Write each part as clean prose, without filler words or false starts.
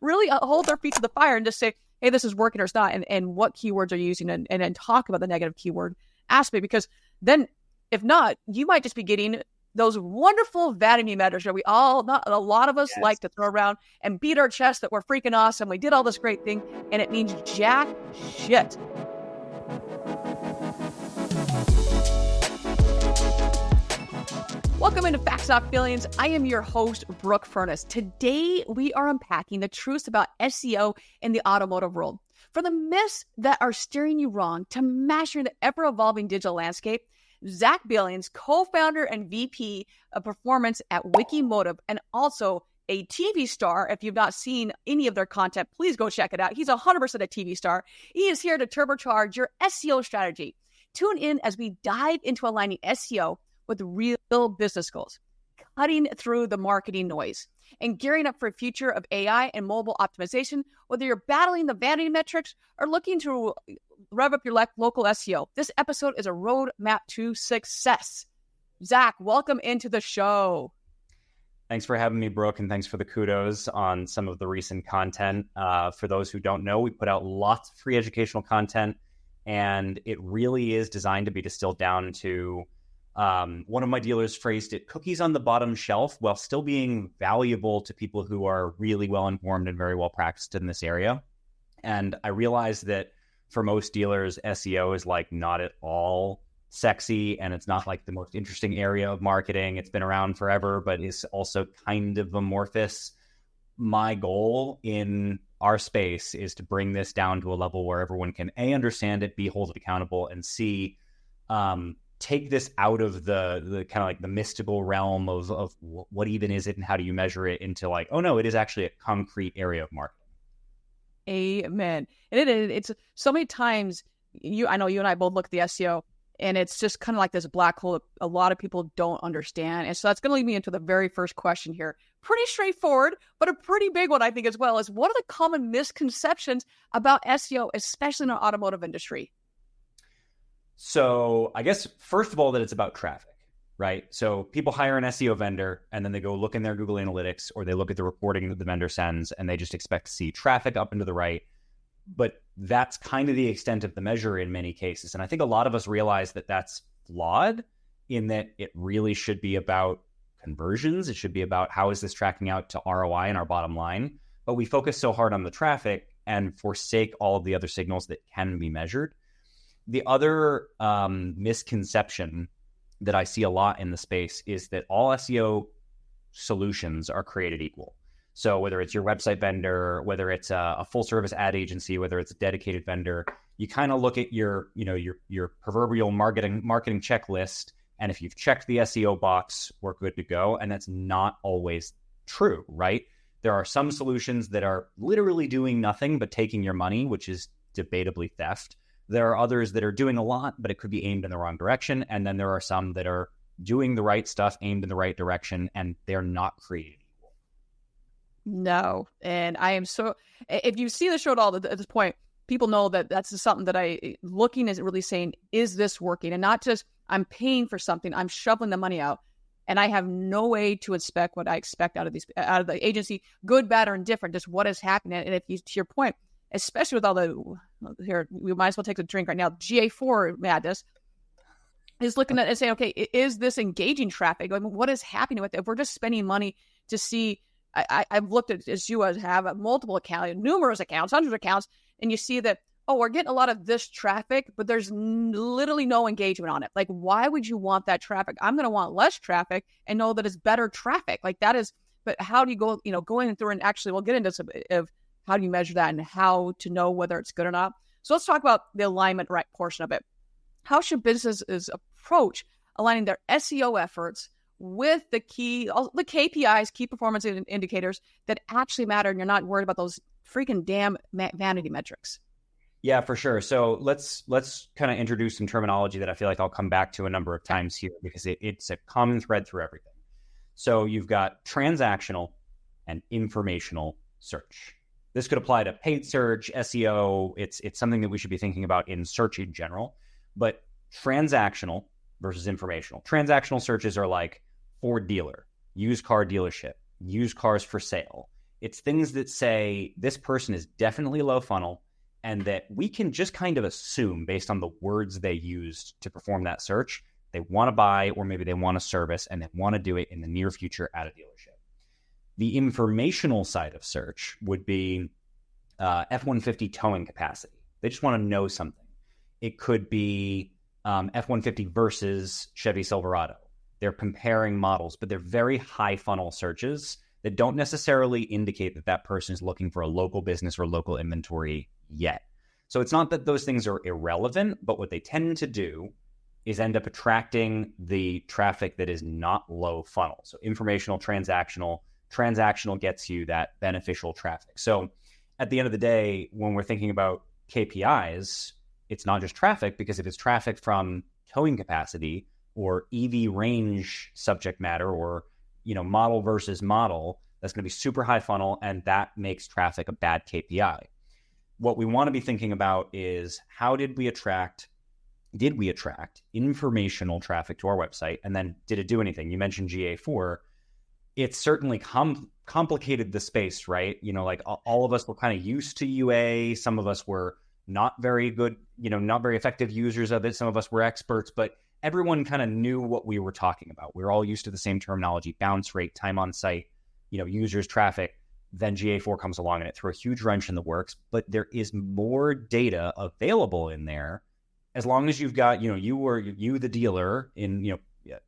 really hold their feet to the fire and just say, hey, this is working or it's not, and what keywords are you using, and then talk about the negative keyword aspect, because then if not, you might just be getting those wonderful vanity measures that not a lot of us like to throw around and beat our chest that we're freaking awesome. We did all this great thing, and it means jack shit. Welcome into Facts Not Feelings. I am your host, Brooke Furness. Today, we are unpacking the truths about SEO in the automotive world. From the myths that are steering you wrong to mastering the ever-evolving digital landscape, Zach Billings, co-founder and VP of performance at Wikimotive, and also a TV star. If you've not seen any of their content, please go check it out. He's 100% a TV star. He is here to turbocharge your SEO strategy. Tune in as we dive into aligning SEO with real business goals, cutting through the marketing noise, and gearing up for a future of AI and mobile optimization. Whether you're battling the vanity metrics or looking to rev up your local SEO, this episode is a roadmap to success. Zach, welcome into the show. Thanks for having me, Brooke, and thanks for the kudos on some of the recent content. For those who don't know, we put out lots of free educational content, and it really is designed to be distilled down to one of my dealers phrased it, cookies on the bottom shelf, while still being valuable to people who are really well informed and very well practiced in this area. And I realized that for most dealers, SEO is like not at all sexy, and it's not like the most interesting area of marketing. It's been around forever, but is also kind of amorphous. My goal in our space is to bring this down to a level where everyone can A, understand it, B, hold it accountable, and C, take this out of the kind of like the mystical realm of what even is it and how do you measure it into like, oh no, it is actually a concrete area of marketing. Amen. And it's so many times I know you and I both look at the SEO, and it's just kind of like this black hole that a lot of people don't understand. And so that's going to lead me into the very first question here. Pretty straightforward, but a pretty big one, I think, as well, is what are the common misconceptions about SEO, especially in the automotive industry? So I guess, first of all, that it's about traffic, right? So people hire an SEO vendor and then they go look in their Google Analytics, or they look at the reporting that the vendor sends, and they just expect to see traffic up and to the right. But that's kind of the extent of the measure in many cases. And I think a lot of us realize that that's flawed, in that it really should be about conversions. It should be about how is this tracking out to ROI and our bottom line. But we focus so hard on the traffic and forsake all of the other signals that can be measured. The other misconception that I see a lot in the space is that all SEO solutions are created equal. So whether it's your website vendor, whether it's a full service ad agency, whether it's a dedicated vendor, you kind of look at your proverbial marketing checklist, and if you've checked the SEO box, we're good to go. And that's not always true, right? There are some solutions that are literally doing nothing but taking your money, which is debatably theft. There are others that are doing a lot, but it could be aimed in the wrong direction. And then there are some that are doing the right stuff, aimed in the right direction, and they're not created equal. No. And I am so, if you see the show at all at this point, people know that that's something that looking is really saying, is this working? And not just, I'm paying for something, I'm shoveling the money out, and I have no way to inspect what I expect out of the agency, good, bad, or indifferent, just what is happening. And if you, to your point, especially with all here, we might as well take a drink right now, GA4 madness, is looking at it and saying, okay, is this engaging traffic? I mean, what is happening with it? If we're just spending money to see, I've looked at, as you have multiple accounts, numerous accounts, hundreds of accounts, and you see that, oh, we're getting a lot of this traffic, but there's literally no engagement on it. Like, why would you want that traffic? I'm going to want less traffic and know that it's better traffic. Like that is, but how do you go, going through and actually, we'll get into some of how do you measure that and how to know whether it's good or not. So let's talk about the alignment right portion of it. How should businesses approach aligning their SEO efforts with the KPIs, key performance indicators that actually matter, and you're not worried about those freaking damn vanity metrics? Yeah, for sure. So let's kind of introduce some terminology that I feel like I'll come back to a number of times here, because it's a common thread through everything. So you've got transactional and informational search. This could apply to paid search, SEO. It's something that we should be thinking about in search in general. But transactional versus informational. Transactional searches are like Ford dealer, used car dealership, used cars for sale. It's things that say this person is definitely low funnel, and that we can just kind of assume based on the words they used to perform that search, they want to buy, or maybe they want a service and they want to do it in the near future at a dealership. The informational side of search would be F-150 towing capacity. They just want to know something. It could be F-150 versus Chevy Silverado. They're comparing models, but they're very high funnel searches that don't necessarily indicate that that person is looking for a local business or local inventory yet. So it's not that those things are irrelevant, but what they tend to do is end up attracting the traffic that is not low funnel. So informational, transactional gets you that beneficial traffic. So at the end of the day, when we're thinking about KPIs, it's not just traffic, because if it's traffic from towing capacity or EV range subject matter, or model versus model, that's going to be super high funnel, and that makes traffic a bad KPI. What we want to be thinking about is, how did we attract informational traffic to our website, and then did it do anything? You mentioned GA4. It's certainly complicated the space, right? Like all of us were kind of used to UA. Some of us were not very good, not very effective users of it. Some of us were experts, but everyone kind of knew what we were talking about. We were all used to the same terminology: bounce rate, time on site, users, traffic. Then GA4 comes along and it threw a huge wrench in the works, but there is more data available in there, as long as you've got, you the dealer in,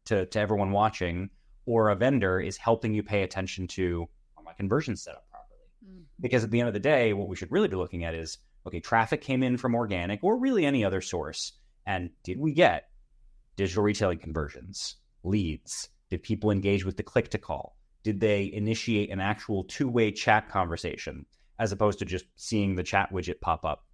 to everyone watching, or a vendor is helping you pay attention to, are my conversions set up properly? Because at the end of the day, what we should really be looking at is, okay, traffic came in from organic or really any other source, and did we get digital retailing conversions, leads? Did people engage with the click to call? Did they initiate an actual two-way chat conversation, as opposed to just seeing the chat widget pop up?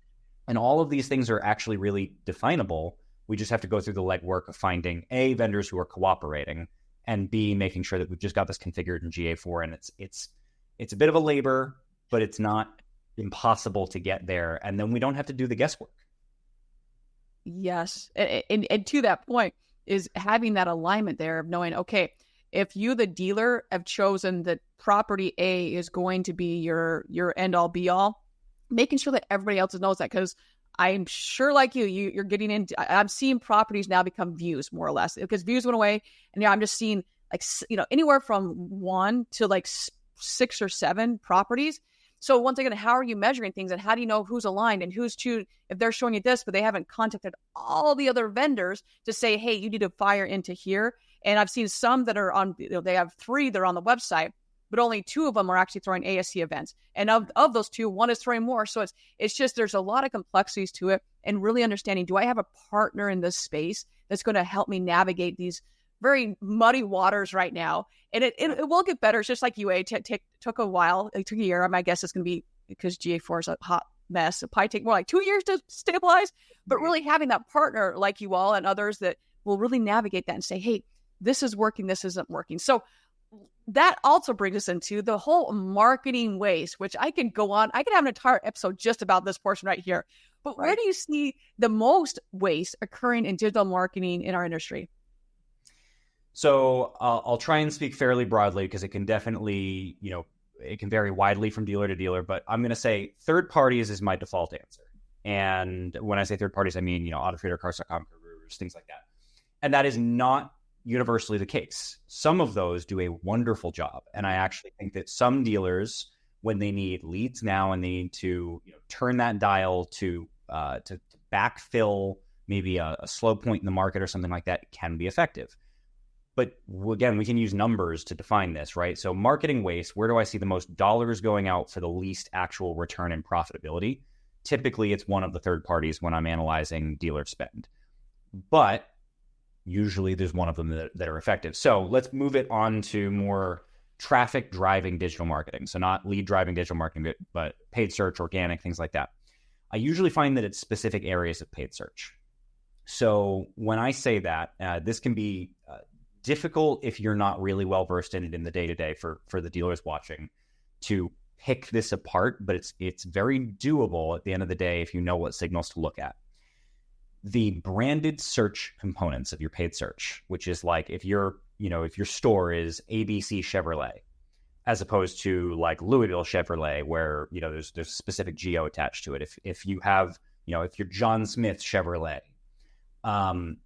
And all of these things are actually really definable. We just have to go through the legwork of finding A, vendors who are cooperating, and B, making sure that we've just got this configured in GA4. And it's a bit of a labor, but it's not impossible to get there. And then we don't have to do the guesswork. Yes. And to that point is having that alignment there of knowing, okay, if you, the dealer, have chosen that property A is going to be your end all be all, making sure that everybody else knows that, because I'm sure, like you're getting into, I'm seeing properties now become views, more or less, because views went away. And I'm just seeing anywhere from 1 to 6 or 7 properties. So once again, how are you measuring things, and how do you know who's aligned and who's if they're showing you this, but they haven't contacted all the other vendors to say, hey, you need to fire into here. And I've seen some that are on, they have 3 that are on the website, but only 2 of them are actually throwing ASC events. And of those 2, 1 is throwing more. So it's just, there's a lot of complexities to it, and really understanding, do I have a partner in this space that's going to help me navigate these very muddy waters right now? And it will get better. It's just like UA took a while. It took a year. My guess it's going to be, because GA4 is a hot mess. It'll probably take more like 2 years to stabilize, but really having that partner like you all and others that will really navigate that and say, hey, this is working, this isn't working. So that also brings us into the whole marketing waste, which I can go on. I could have an entire episode just about this portion right here. But Where do you see the most waste occurring in digital marketing in our industry? So I'll try and speak fairly broadly, because it can definitely, it can vary widely from dealer to dealer. But I'm going to say third parties is my default answer. And when I say third parties, I mean, AutoTrader, Cars.com, things like that. And that is not universally the case. Some of those do a wonderful job. And I actually think that some dealers, when they need leads now and they need to turn that dial to backfill maybe a slow point in the market or something like that, can be effective. But again, we can use numbers to define this, right? So marketing waste, where do I see the most dollars going out for the least actual return and profitability? Typically, it's one of the third parties when I'm analyzing dealer spend. But usually there's one of them that are effective. So let's move it on to more traffic driving digital marketing. So not lead driving digital marketing, but paid search, organic, things like that. I usually find that it's specific areas of paid search. So when I say that, this can be difficult if you're not really well versed in it in the day-to-day for the dealers watching to pick this apart, but it's very doable at the end of the day if you know what signals to look at. The branded search components of your paid search, which is like if your store is ABC Chevrolet, as opposed to like Louisville Chevrolet, where, you know, there's specific geo attached to it. If you have, you know, if you're John Smith Chevrolet,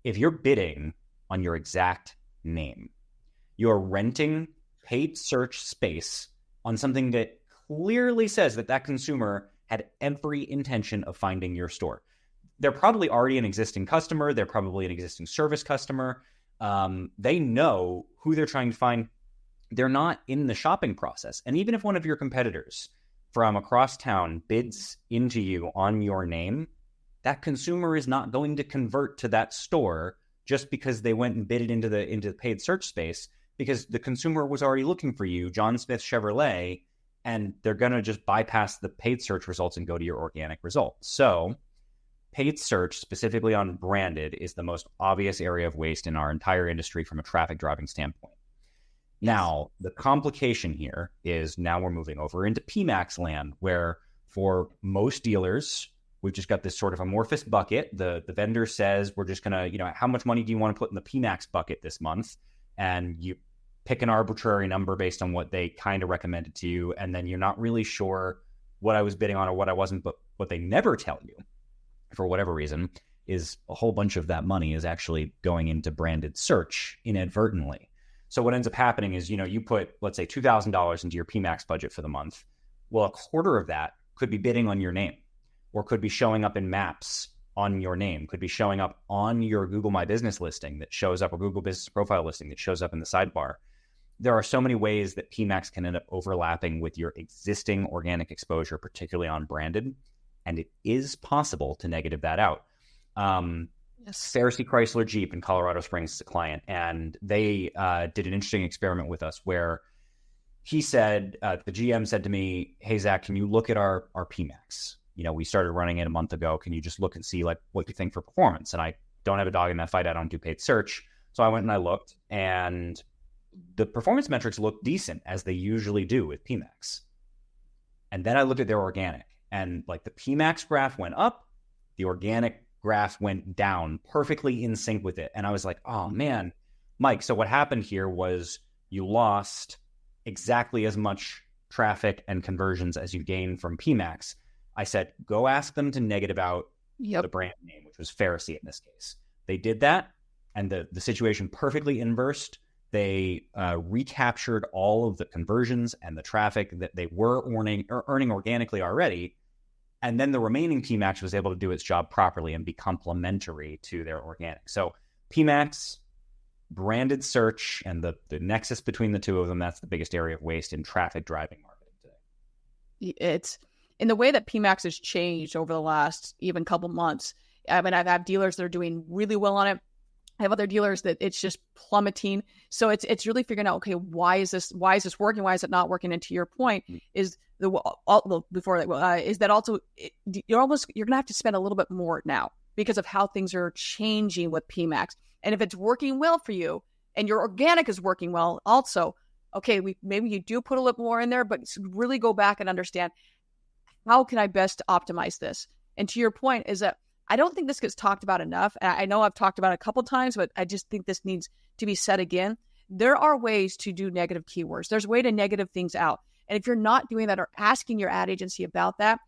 if you're bidding on your exact name, you're renting paid search space on something that clearly says that that consumer had every intention of finding your store. They're probably already an existing customer. They're probably an existing service customer. They know who they're trying to find. They're not in the shopping process. And even if one of your competitors from across town bids into you on your name, that consumer is not going to convert to that store just because they went and bid into the paid search space, because the consumer was already looking for you, John Smith Chevrolet, and they're going to just bypass the paid search results and go to your organic results. So paid search, specifically on branded, is the most obvious area of waste in our entire industry from a traffic driving standpoint. Now, the complication here is now we're moving over into PMAX land, where for most dealers, we've just got this sort of amorphous bucket. The vendor says, we're just going to, you know, how much money do you want to put in the PMAX bucket this month? And you pick an arbitrary number based on what they kind of recommended to you. And then you're not really sure what I was bidding on or what I wasn't. But what they never tell you, for whatever reason, is a whole bunch of that money is actually going into branded search inadvertently. So what ends up happening is, you know, you put, let's say, $2,000 into your PMAX budget for the month. Well, a quarter of that could be bidding on your name, or could be showing up in maps on your name, could be showing up on your Google My Business listing that shows up, or Google Business Profile listing that shows up in the sidebar. There are so many ways that PMAX can end up overlapping with your existing organic exposure, particularly on branded, and it is possible to negative that out. Yes. Pharisee Chrysler Jeep in Colorado Springs is a client, and they did an interesting experiment with us where he said, the GM said to me, hey, Zach, can you look at our PMAX? You know, we started running it a month ago. Can you just look and see like what you think for performance? And I don't have a dog in that fight. I don't do paid search. So I went and I looked, and the performance metrics looked decent, as they usually do with PMAX. And then I looked at their organic, and like the PMAX graph went up, the organic graph went down, perfectly in sync with it. And I was like, oh man, Mike, so what happened here was you lost exactly as much traffic and conversions as you gained from PMAX. I said, go ask them to negative out the brand name, which was Pharisee in this case. They did that, and the situation perfectly inversed. They recaptured all of the conversions and the traffic that they were earning organically already. And then the remaining PMAX was able to do its job properly and be complementary to their organic. So PMAX, branded search, and the nexus between the two of them, that's the biggest area of waste in traffic driving marketing today. It's in the way that PMAX has changed over the last even couple months. I mean, I've had dealers that are doing really well on it. I have other dealers that it's just plummeting. So it's really figuring out, okay, why is this working? Why is it not working? And to your point, is you're going to have to spend a little bit more now because of how things are changing with PMAX. And if it's working well for you and your organic is working well also, okay, maybe you do put a little more in there, but really go back and understand, how can I best optimize this? And to your point is that I don't think this gets talked about enough. I know I've talked about it a couple times, but I just think this needs to be said again. There are ways to do negative keywords. There's a way to negative things out. And if you're not doing that or asking your ad agency about that,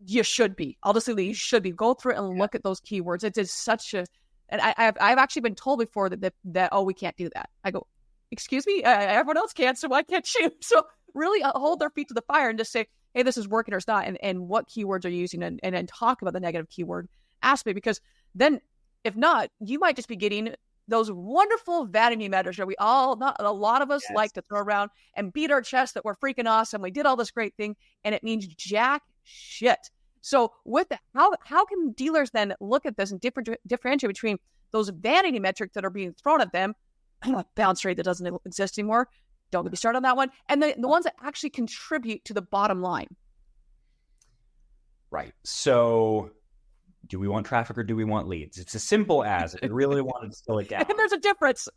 you should be. I'll just say that you should be. Go through it and look at those keywords. It is such a, and I've actually been told before that oh, we can't do that. I go, excuse me? Everyone else can, so why can't you? So really hold their feet to the fire and just say, hey, this is working or it's not, and what keywords are you using, and then talk about the negative keyword aspect, because then if not, you might just be getting those wonderful vanity measures that a lot of us like to throw around and beat our chest that we're freaking awesome. We did all this great thing, and it means jack shit. So with the, how can dealers then look at this and differentiate between those vanity metrics that are being thrown at them, bounce rate that doesn't exist anymore, don't get me started on that one, and the ones that actually contribute to the bottom line? Right. So do we want traffic or do we want leads? It's as simple as, if you really wanted to distill it down. And there's a difference.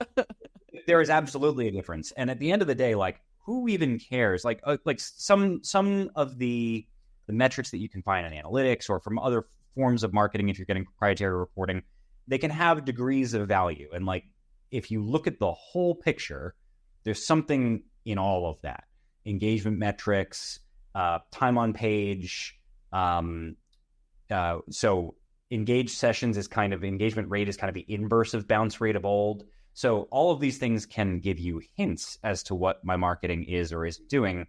There is absolutely a difference. And at the end of the day, like, who even cares? Like some of the metrics that you can find in analytics or from other forms of marketing, if you're getting proprietary reporting, they can have degrees of value. And like, if you look at the whole picture, there's something in all of that. engagement metrics, time on page. So engaged sessions is engagement rate is kind of the inverse of bounce rate of old. So all of these things can give you hints as to what my marketing is or isn't doing,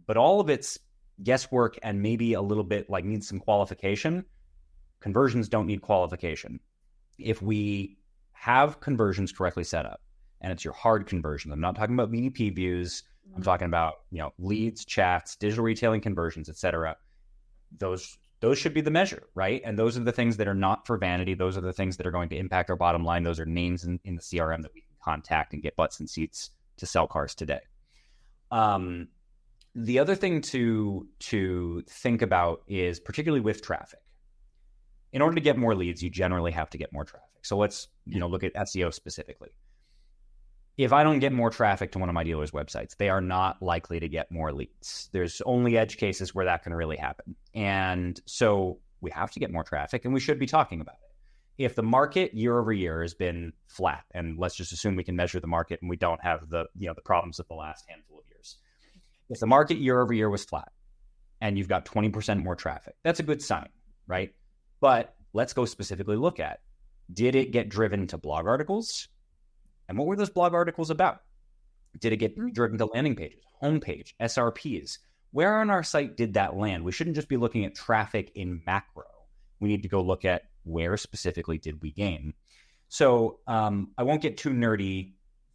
but all of it's guesswork and maybe a little bit needs some qualification. Conversions don't need qualification. If we have conversions correctly set up, and it's your hard conversion, I'm not talking about VDP views, I'm talking about, leads, chats, digital retailing conversions, etc. Those should be the measure, right? And those are the things that are not for vanity. Those are the things that are going to impact our bottom line. Those are names in the CRM that we can contact and get butts and seats to sell cars today. The other thing to think about is, particularly with traffic, in order to get more leads, you generally have to get more traffic. So let's look at SEO specifically. If I don't get more traffic to one of my dealers' websites, they are not likely to get more leads. There's only edge cases where that can really happen. And so we have to get more traffic, and we should be talking about it. If the market year over year has been flat, and let's just assume we can measure the market and we don't have the problems of the last handful of years. If the market year over year was flat and you've got 20% more traffic, that's a good sign, right? But let's go specifically look at, did it get driven to blog articles? And what were those blog articles about? Did it get driven to landing pages, homepage, SRPs? Where on our site did that land? We shouldn't just be looking at traffic in macro. We need to go look at where specifically did we gain. So I won't get too nerdy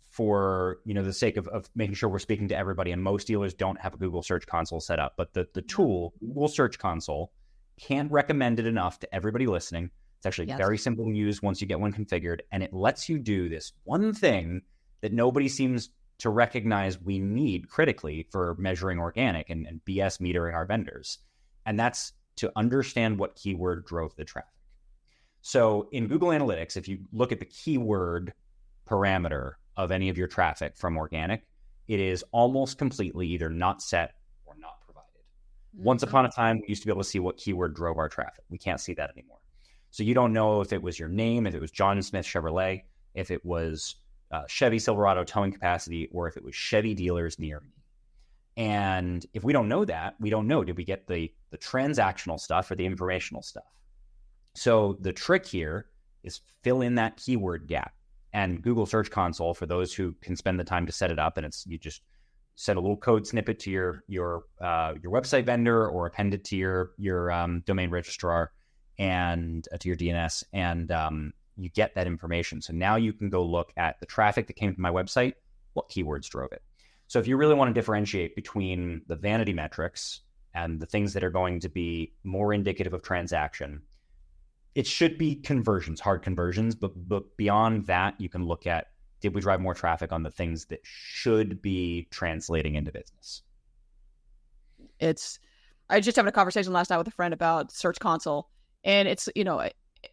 for the sake of making sure we're speaking to everybody. And most dealers don't have a Google Search Console set up, but the tool, Google Search Console, can't recommend it enough to everybody listening. It's actually very simple to use once you get one configured, and it lets you do this one thing that nobody seems to recognize we need critically for measuring organic and BS metering our vendors. And that's to understand what keyword drove the traffic. So in Google Analytics, if you look at the keyword parameter of any of your traffic from organic, it is almost completely either not set or not provided. Once upon a time, we used to be able to see what keyword drove our traffic. We can't see that anymore. So you don't know if it was your name, if it was John Smith Chevrolet, if it was Chevy Silverado towing capacity, or if it was Chevy dealers near me. And if we don't know that, we don't know, did we get the transactional stuff or the informational stuff? So the trick here is fill in that keyword gap. And Google Search Console, for those who can spend the time to set it up, and you just send a little code snippet to your website vendor or append it to your domain registrar and to your DNS, and you get that information. So now you can go look at the traffic that came to my website, what keywords drove it. So if you really want to differentiate between the vanity metrics and the things that are going to be more indicative of transaction, it should be conversions, hard conversions, but beyond that, you can look at, did we drive more traffic on the things that should be translating into business? I just having a conversation last night with a friend about Search Console. And it's,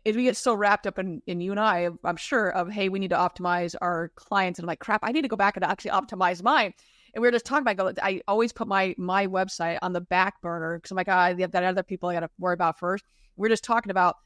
if we get so wrapped up in you and I'm sure, of, hey, we need to optimize our clients. And I'm like, crap, I need to go back and actually optimize mine. And we were just talking about, I always put my website on the back burner because I'm like, I have that other people I got to worry about first. We're just talking about,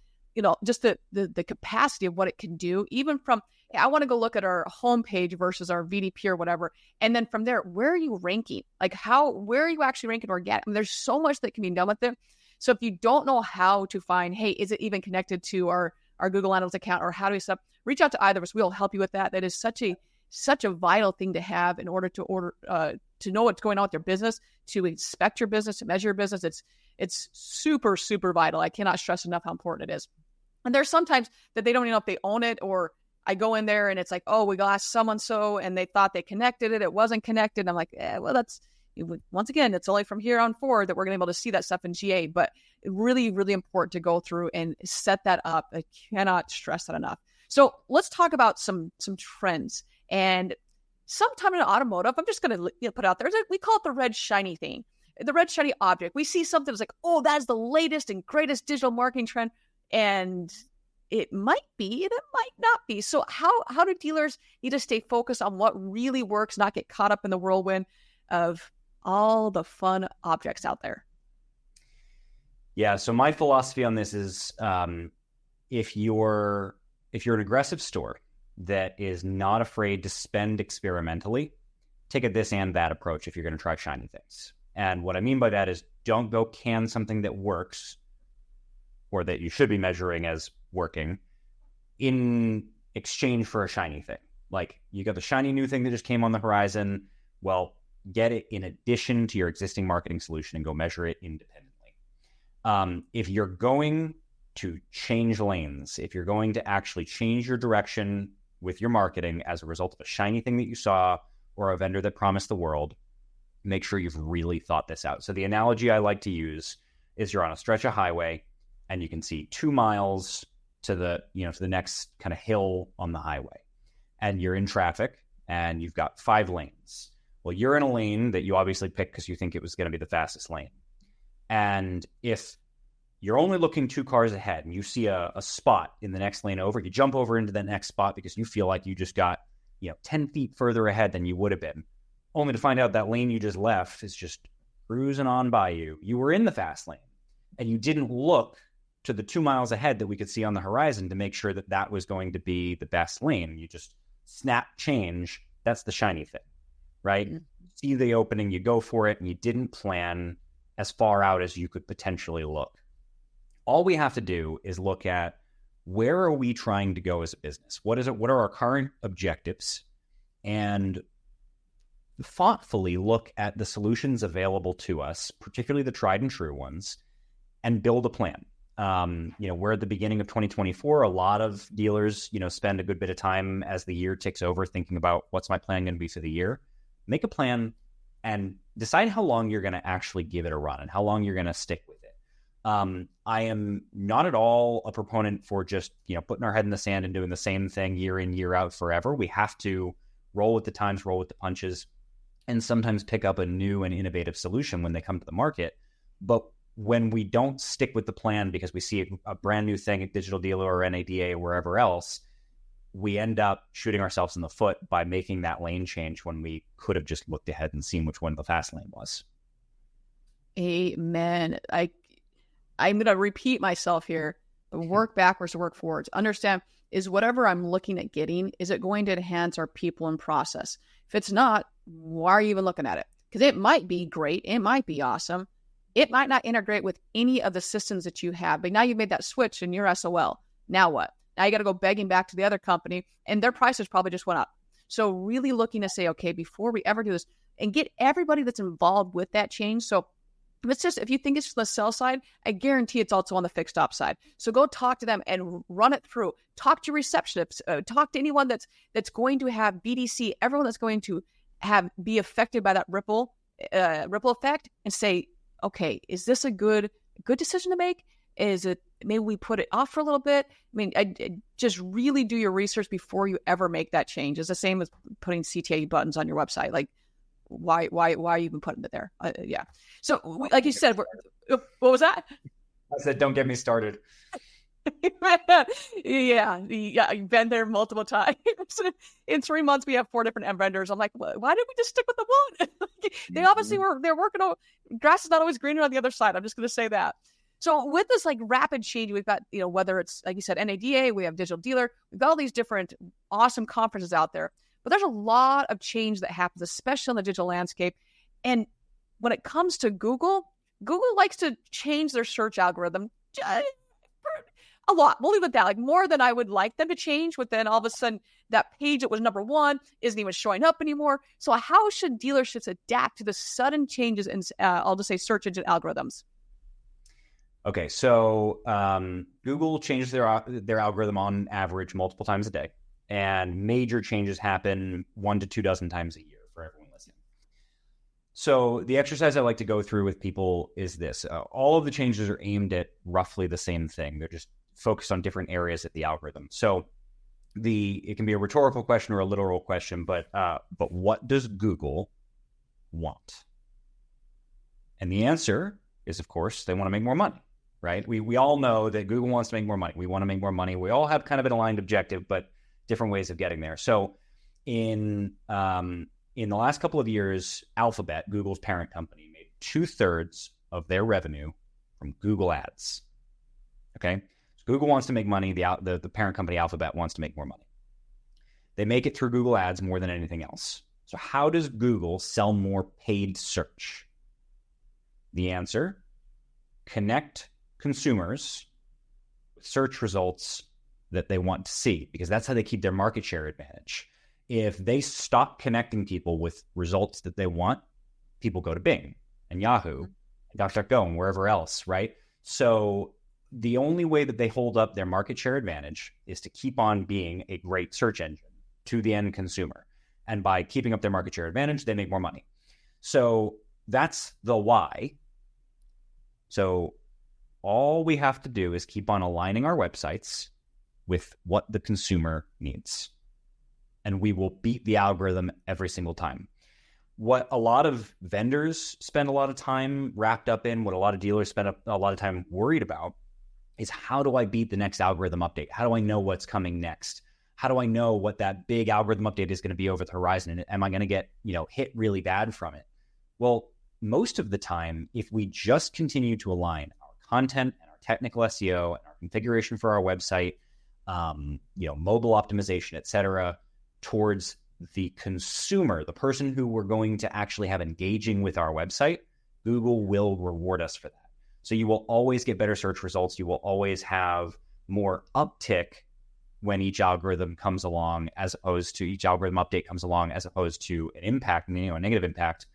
just the capacity of what it can do, even from, hey, I want to go look at our homepage versus our VDP or whatever. And then from there, where are you ranking? Where are you actually ranking organic? There's so much that can be done with it. So if you don't know how to find, hey, is it even connected to our Google Analytics account, or how do we set up, reach out to either of us. We'll help you with that. That is such a vital thing to have in order to know what's going on with your business, to inspect your business, to measure your business. It's super, super vital. I cannot stress enough how important it is. And there's sometimes that they don't even know if they own it, or I go in there and it's like, oh, we asked someone-so and they thought they connected it. It wasn't connected. I'm like, well, that's, once again, it's only from here on forward that we're going to be able to see that stuff in GA, but really, really important to go through and set that up. I cannot stress that enough. So let's talk about some trends. And sometime in automotive, I'm just going to put out there, we call it the red shiny thing, the red shiny object. We see something that's like, oh, that's the latest and greatest digital marketing trend. And it might be, and it might not be. So how do dealers need to stay focused on what really works, not get caught up in the whirlwind of all the fun objects out there? Yeah. So my philosophy on this is, if you're an aggressive store that is not afraid to spend experimentally, take a this and that approach if you're going to try shiny things. And what I mean by that is don't go can something that works or that you should be measuring as working in exchange for a shiny thing. Like, you got the shiny new thing that just came on the horizon. Well, get it in addition to your existing marketing solution and go measure it independently. If you're going to change lanes, if you're going to actually change your direction with your marketing as a result of a shiny thing that you saw or a vendor that promised the world, make sure you've really thought this out. So the analogy I like to use is you're on a stretch of highway and you can see 2 miles to the next kind of hill on the highway, and you're in traffic and you've got 5 lanes. Well, you're in a lane that you obviously picked because you think it was going to be the fastest lane. And if you're only looking 2 cars ahead and you see a spot in the next lane over, you jump over into the next spot because you feel like you just got 10 feet further ahead than you would have been, only to find out that lane you just left is just cruising on by you. You were in the fast lane and you didn't look to the 2 miles ahead that we could see on the horizon to make sure that that was going to be the best lane. You just snap change. That's the shiny thing, right? Mm-hmm. See the opening, you go for it, and you didn't plan as far out as you could potentially look. All we have to do is look at, where are we trying to go as a business? What are our current objectives? And thoughtfully look at the solutions available to us, particularly the tried and true ones, and build a plan. We're at the beginning of 2024. A lot of dealers, spend a good bit of time as the year ticks over thinking about, what's my plan going to be for the year? Make a plan and decide how long you're going to actually give it a run and how long you're going to stick with it. I am not at all a proponent for just, putting our head in the sand and doing the same thing year in, year out forever. We have to roll with the times, roll with the punches, and sometimes pick up a new and innovative solution when they come to the market. But when we don't stick with the plan because we see a brand new thing at Digital Dealer or NADA or wherever else, we end up shooting ourselves in the foot by making that lane change when we could have just looked ahead and seen which one the fast lane was. Amen. I'm going to repeat myself here. Work backwards to work forwards. Understand, is whatever I'm looking at getting, is it going to enhance our people and process? If it's not, why are you even looking at it? Because it might be great. It might be awesome. It might not integrate with any of the systems that you have, but now you've made that switch and you're SOL. Now what? Now you got to go begging back to the other company, and their prices probably just went up. So really looking to say, okay, before we ever do this, and get everybody that's involved with that change. So if you think it's the sell side, I guarantee it's also on the fixed op side. So go talk to them and run it through. Talk to receptionists. Talk to anyone that's going to have BDC. Everyone that's going to be affected by that ripple effect, and say, okay, is this a good decision to make? Is it, maybe we put it off for a little bit? I mean, just really do your research before you ever make that change. It's the same as putting CTA buttons on your website. Like, why are you even putting it there? Yeah. So, like you said, what was that? I said, don't get me started. Yeah, you've been there multiple times. In 3 months, we have 4 different vendors. I'm like, why did we just stick with the one? They obviously they're working on, grass is not always greener on the other side. I'm just going to say that. So with this rapid change, we've got, whether it's, like you said, NADA, we have Digital Dealer, we've got all these different awesome conferences out there, but there's a lot of change that happens, especially on the digital landscape. And when it comes to Google likes to change their search algorithm a lot. We'll leave it at that, more than I would like them to change, but then all of a sudden that page that was number 1 isn't even showing up anymore. So how should dealerships adapt to the sudden changes in, I'll just say, search engine algorithms? Okay, so Google changes their algorithm on average multiple times a day, and major changes happen 1 to 2 dozen times a year for everyone listening. So the exercise I like to go through with people is this. All of the changes are aimed at roughly the same thing. They're just focused on different areas of the algorithm. So it can be a rhetorical question or a literal question, but what does Google want? And the answer is, of course, they want to make more money, right? We all know that Google wants to make more money. We want to make more money. We all have kind of an aligned objective, but different ways of getting there. So in the last couple of years, Alphabet, Google's parent company, made 2/3 of their revenue from Google Ads. Okay, so Google wants to make money. The parent company Alphabet wants to make more money. They make it through Google Ads more than anything else. So how does Google sell more paid search? The answer, connect consumers with search results that they want to see, because that's how they keep their market share advantage. If they stop connecting people with results that they want, people go to Bing and Yahoo and DuckDuckGo and wherever else, right? So the only way that they hold up their market share advantage is to keep on being a great search engine to the end consumer. And by keeping up their market share advantage, they make more money. So that's the why. So all we have to do is keep on aligning our websites with what the consumer needs. And we will beat the algorithm every single time. What a lot of vendors spend a lot of time wrapped up in, what a lot of dealers spend a lot of time worried about, is how do I beat the next algorithm update? How do I know what's coming next? How do I know what that big algorithm update is going to be over the horizon? And am I going to get, hit really bad from it? Well, most of the time, if we just continue to align our content and our technical SEO and our configuration for our website, mobile optimization, et cetera, towards the consumer, the person who we're going to actually have engaging with our website, Google will reward us for that. So you will always get better search results. You will always have more uptick when each algorithm comes along, as opposed to each algorithm update comes along, as opposed to an impact, a negative impact,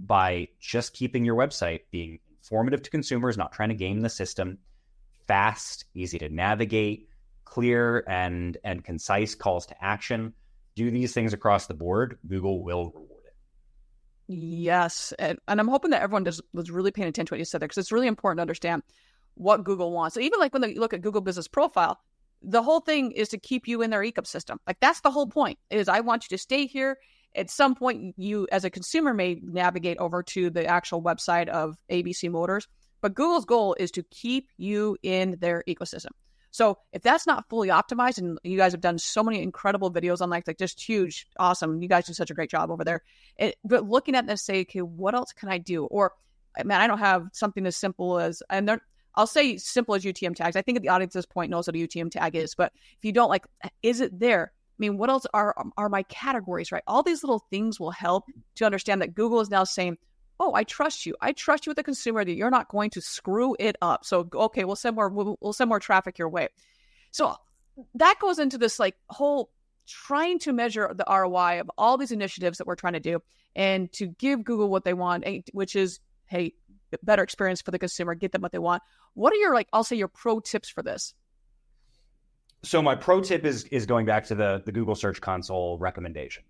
by just keeping your website being informative to consumers, not trying to game the system, fast, easy to navigate, clear and concise calls to action. Do these things across the board, Google will reward it. Yes. And I'm hoping that everyone was really paying attention to what you said there, because it's really important to understand what Google wants. So even like when they look at Google Business Profile, the whole thing is to keep you in their ecosystem. Like that's the whole point, is I want you to stay here. At some point, you as a consumer may navigate over to the actual website of ABC Motors, but Google's goal is to keep you in their ecosystem. So if that's not fully optimized, and you guys have done so many incredible videos on like just huge, awesome, you guys do such a great job over there. But looking at this, say, okay, what else can I do? Or, man, I don't have something as simple as, I'll say simple as UTM tags. I think the audience at this point knows what a UTM tag is, but if you don't, is it there? I mean, what else are my categories, right? All these little things will help to understand that Google is now saying, oh, I trust you. I trust you with the consumer that you're not going to screw it up. So, okay, we'll send more traffic your way. So that goes into this whole trying to measure the ROI of all these initiatives that we're trying to do and to give Google what they want, which is, hey, better experience for the consumer, get them what they want. What are your, I'll say your pro tips for this? So my pro tip is going back to the Google Search Console recommendation.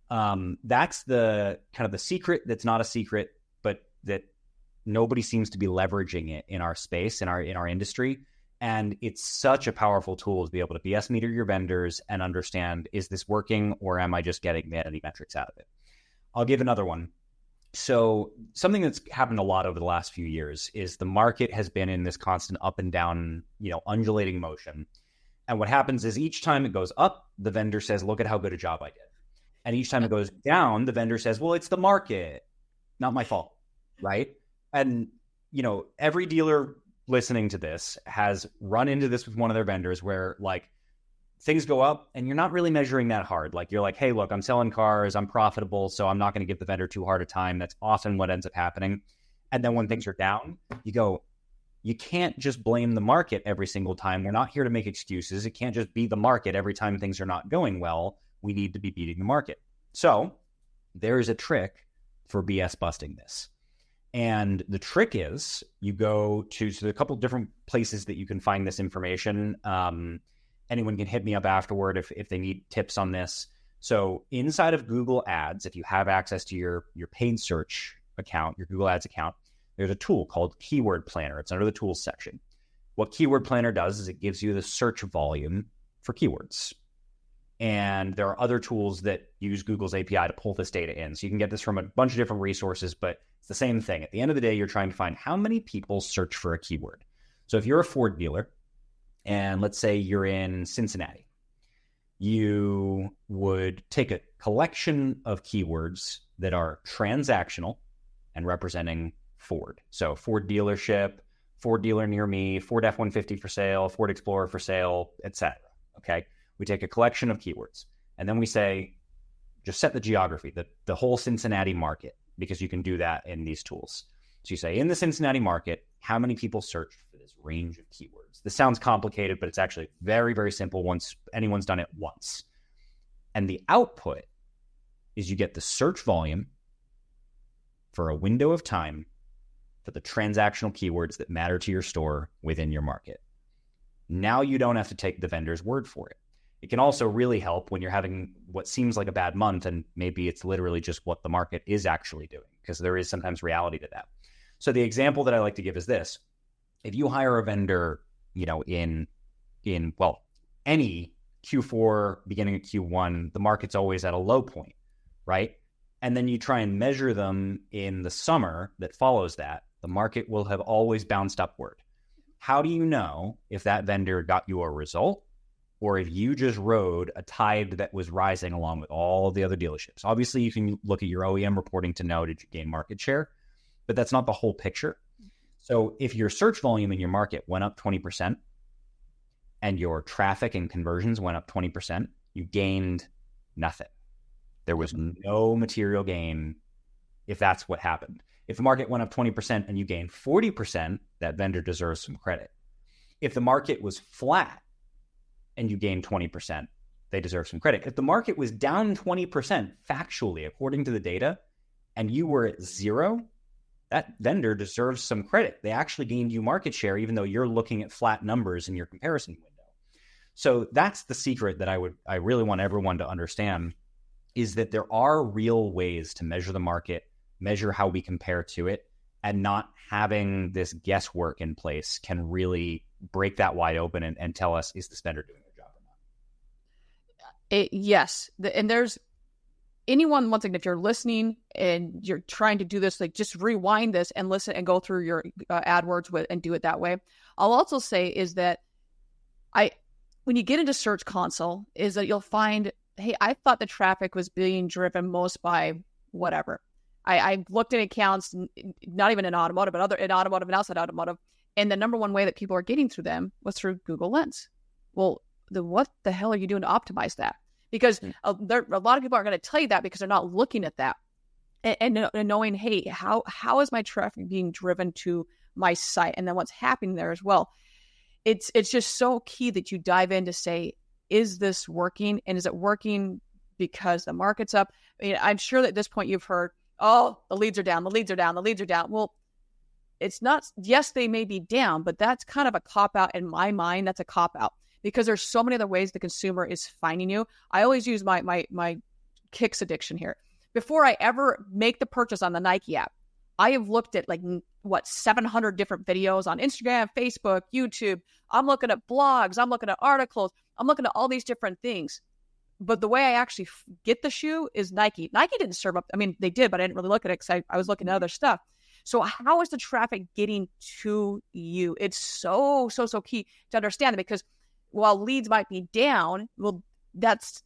That's the kind of the secret that's not a secret, but that nobody seems to be leveraging it in our space, in our industry. And it's such a powerful tool to be able to BS meter your vendors and understand, is this working or am I just getting vanity metrics out of it? I'll give another one. So something that's happened a lot over the last few years is the market has been in this constant up and down, undulating motion. And what happens is each time it goes up, the vendor says, look at how good a job I did. And each time it goes down, the vendor says, well, it's the market, not my fault, right? And, every dealer listening to this has run into this with one of their vendors where things go up and you're not really measuring that hard. You're like, hey, look, I'm selling cars, I'm profitable, so I'm not going to give the vendor too hard a time. That's often what ends up happening. And then when things are down, you go, you can't just blame the market every single time. We're not here to make excuses. It can't just be the market every time things are not going well. We need to be beating the market. So there is a trick for BS busting this. And the trick is you go to a couple of different places that you can find this information. Anyone can hit me up afterward if they need tips on this. So inside of Google Ads, if you have access to your paid search account, your Google Ads account, there's a tool called Keyword Planner. It's under the tools section. What Keyword Planner does is it gives you the search volume for keywords. And there are other tools that use Google's API to pull this data in. So you can get this from a bunch of different resources, but it's the same thing. At the end of the day, you're trying to find how many people search for a keyword. So if you're a Ford dealer, and let's say you're in Cincinnati, you would take a collection of keywords that are transactional and representing Ford. So Ford dealership, Ford dealer near me, Ford F-150 for sale, Ford Explorer for sale, etc. Okay. We take a collection of keywords and then we say, just set the geography, the whole Cincinnati market, because you can do that in these tools. So you say, in the Cincinnati market, how many people search for this range of keywords? This sounds complicated, but it's actually very, very simple once anyone's done it once. And the output is you get the search volume for a window of time for the transactional keywords that matter to your store within your market. Now you don't have to take the vendor's word for it. It can also really help when you're having what seems like a bad month, and maybe it's literally just what the market is actually doing, because there is sometimes reality to that. So the example that I like to give is this. If you hire a vendor, in any Q4, beginning of Q1, the market's always at a low point, right? And then you try and measure them in the summer that follows that, the market will have always bounced upward. How do you know if that vendor got you a result, or if you just rode a tide that was rising along with all of the other dealerships? Obviously, you can look at your OEM reporting to know, did you gain market share? But that's not the whole picture. So if your search volume in your market went up 20% and your traffic and conversions went up 20%, you gained nothing. There was no material gain if that's what happened. If the market went up 20% and you gained 40%, that vendor deserves some credit. If the market was flat and you gained 20%, they deserve some credit. If the market was down 20% factually, according to the data, and you were at zero, that vendor deserves some credit. They actually gained you market share, even though you're looking at flat numbers in your comparison window. So that's the secret that I really want everyone to understand, is that there are real ways to measure the market, measure how we compare to it, and not having this guesswork in place can really break that wide open and tell us, is this vendor doing their job or not? Yes. And there's anyone, once again, if you're listening and you're trying to do this, like, just rewind this and listen and go through your AdWords and do it that way. I'll also say is that when you get into Search Console, is that you'll find, hey, I thought the traffic was being driven most by whatever. I looked at accounts, not even in automotive, but in automotive and outside automotive, and the number one way that people are getting through them was through Google Lens. Well, what the hell are you doing to optimize that? Because a lot of people aren't going to tell you that because they're not looking at that and knowing, hey, how is my traffic being driven to my site, and then what's happening there as well. It's just so key that you dive in to say, is this working, and is it working because the market's up? I mean, I'm sure that at this point you've heard, oh, the leads are down, the leads are down, the leads are down. Well, it's not, yes, they may be down, but that's kind of a cop-out in my mind. That's a cop-out because there's so many other ways the consumer is finding you. I always use my Kicks addiction here. Before I ever make the purchase on the Nike app, I have looked at 700 different videos on Instagram, Facebook, YouTube. I'm looking at blogs. I'm looking at articles. I'm looking at all these different things. But the way I actually get the shoe is Nike. Nike didn't serve up. I mean, they did, but I didn't really look at it because I was looking at other stuff. So how is the traffic getting to you? It's so key to understand it, because while leads might be down, well, once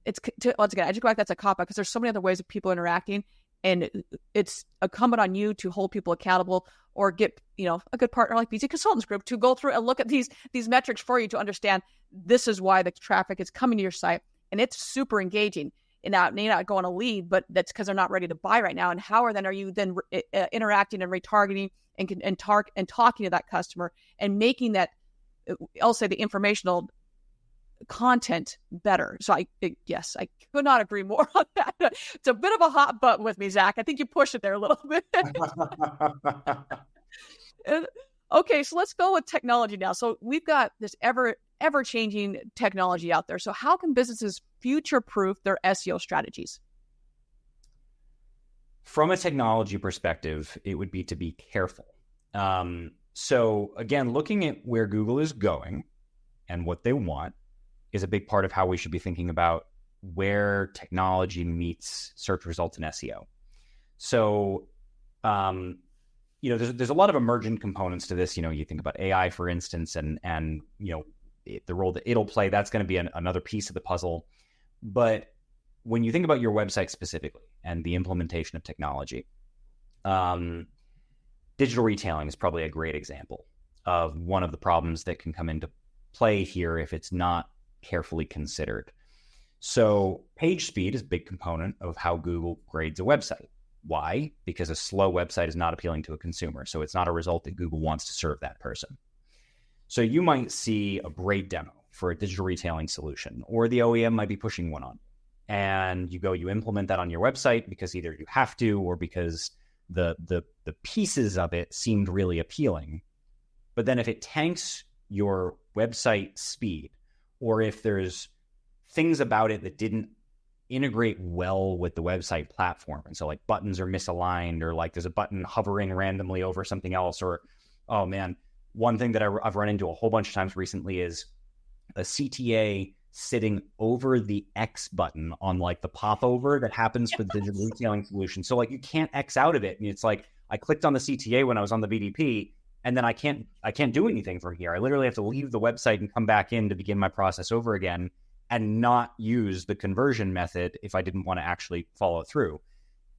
again, I just go back, that's a cop-out because there's so many other ways of people interacting, and it's incumbent on you to hold people accountable or get, a good partner like BZ Consultants Group to go through and look at these metrics for you to understand this is why the traffic is coming to your site. And it's super engaging. And that may not go on a lead, but that's because they're not ready to buy right now. And how are you then interacting and retargeting and talking to that customer and making that, I'll say, the informational content better. So I could not agree more on that. It's a bit of a hot button with me, Zach. I think you pushed it there a little bit. Okay, so let's go with technology now. So we've got this ever-changing technology out there. So how can businesses future-proof their SEO strategies? From a technology perspective, it would be to be careful. So again, looking at where Google is going and what they want is a big part of how we should be thinking about where technology meets search results in SEO. So, there's a lot of emergent components to this. You think about AI, for instance, and the role that it'll play. That's going to be another piece of the puzzle. But when you think about your website specifically and the implementation of technology, digital retailing is probably a great example of one of the problems that can come into play here if it's not carefully considered. So page speed is a big component of how Google grades a website. Why? Because a slow website is not appealing to a consumer. So it's not a result that Google wants to serve that person. So you might see a great demo for a digital retailing solution, or the OEM might be pushing one on. And you implement that on your website because either you have to or because the pieces of it seemed really appealing. But then if it tanks your website speed, or if there's things about it that didn't integrate well with the website platform, and so like buttons are misaligned, or like there's a button hovering randomly over something else, or, oh man, one thing that I've run into a whole bunch of times recently is a CTA sitting over the X button on like the popover that happens for the digital retailing solution. So like you can't X out of it. And it's like, I clicked on the CTA when I was on the VDP, and then I can't do anything from here. I literally have to leave the website and come back in to begin my process over again and not use the conversion method if I didn't want to actually follow through.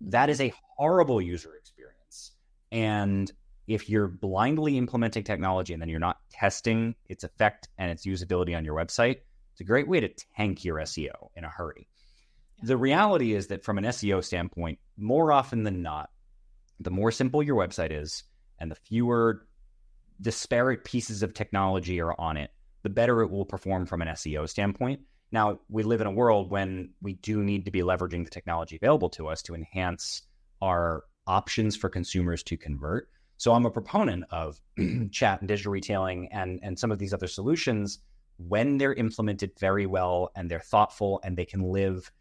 That is a horrible user experience. And if you're blindly implementing technology and then you're not testing its effect and its usability on your website, it's a great way to tank your SEO in a hurry. The reality is that from an SEO standpoint, more often than not, the more simple your website is and the fewer disparate pieces of technology are on it, the better it will perform from an SEO standpoint. Now, we live in a world when we do need to be leveraging the technology available to us to enhance our options for consumers to convert. So I'm a proponent of chat and digital retailing and some of these other solutions when they're implemented very well and they're thoughtful and they can live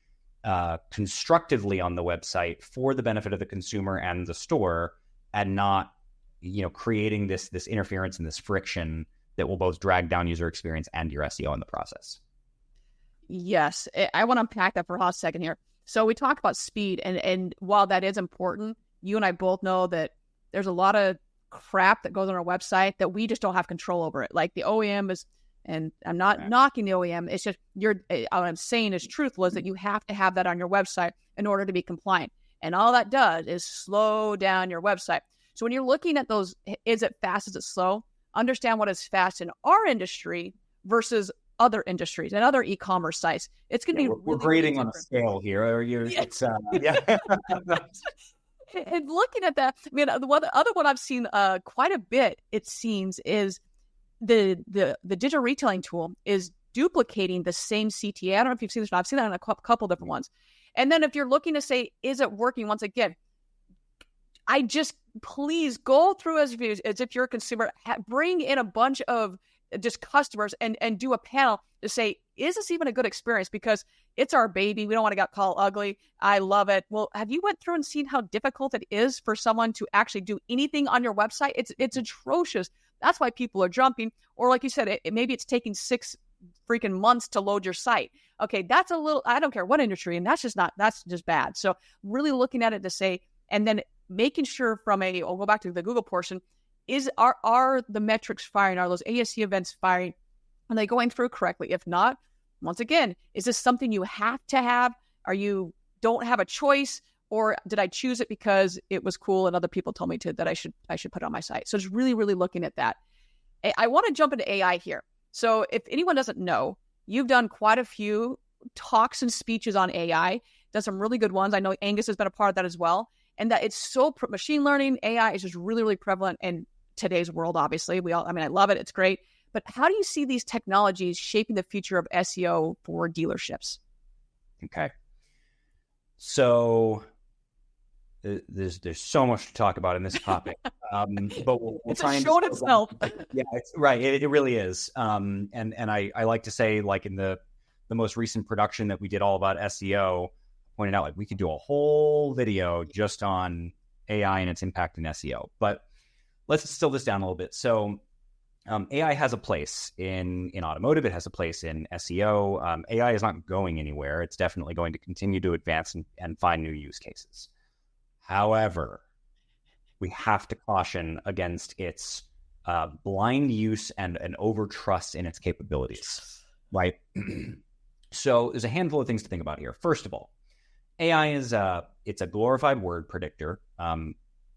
constructively on the website for the benefit of the consumer and the store, and not, creating this interference and this friction that will both drag down user experience and your SEO in the process. Yes, I want to unpack that for a hot second here. So we talk about speed, and while that is important, you and I both know that there's a lot of crap that goes on our website that we just don't have control over it. Like the OEM is, and I'm not knocking the OEM, it's just what I'm saying is truthful, is that you have to have that on your website in order to be compliant. And all that does is slow down your website. So when you're looking at those, is it fast, is it slow? Understand what is fast in our industry versus other industries and other e-commerce sites. It's going to be we're grading on a scale here. It's And looking at that, I mean, the other one I've seen quite a bit, it seems, is the digital retailing tool is duplicating the same CTA. I don't know if you've seen this, but I've seen that on a couple different ones. And then if you're looking to say, is it working? Once again, please go through as if you're a consumer, bring in a bunch of just customers and do a panel to say, is this even a good experience? Because it's our baby. We don't want to get called ugly. I love it. Well, have you went through and seen how difficult it is for someone to actually do anything on your website? It's atrocious. That's why people are jumping. Or like you said, maybe it's taking 6 freaking months to load your site. Okay, that's a little, I don't care what industry, and that's just bad. So really looking at it to say, and then making sure I'll go back to the Google portion, are the metrics firing? Are those ASC events firing? Are they going through correctly? If not, once again, is this something you have to have? Or you don't have a choice? Or did I choose it because it was cool and other people told me that I should put it on my site? So just really, really looking at that. I want to jump into AI here. So if anyone doesn't know, you've done quite a few talks and speeches on AI, done some really good ones. I know Angus has been a part of that as well. And that it's so machine learning, AI is just really, really prevalent in today's world, obviously. I love it. It's great. But how do you see these technologies shaping the future of SEO for dealerships? Okay. So there's so much to talk about in this topic, but we'll it's try and show in itself. Yeah, it's right. It really is. And I like to say, like in the most recent production that we did all about SEO, pointed out like we could do a whole video just on AI and its impact in SEO. But let's distill this down a little bit. So AI has a place in automotive. It has a place in SEO. AI is not going anywhere. It's definitely going to continue to advance and find new use cases. However, we have to caution against its blind use and over trust in its capabilities, right? So there's a handful of things to think about here. First of all, AI it's a glorified word predictor.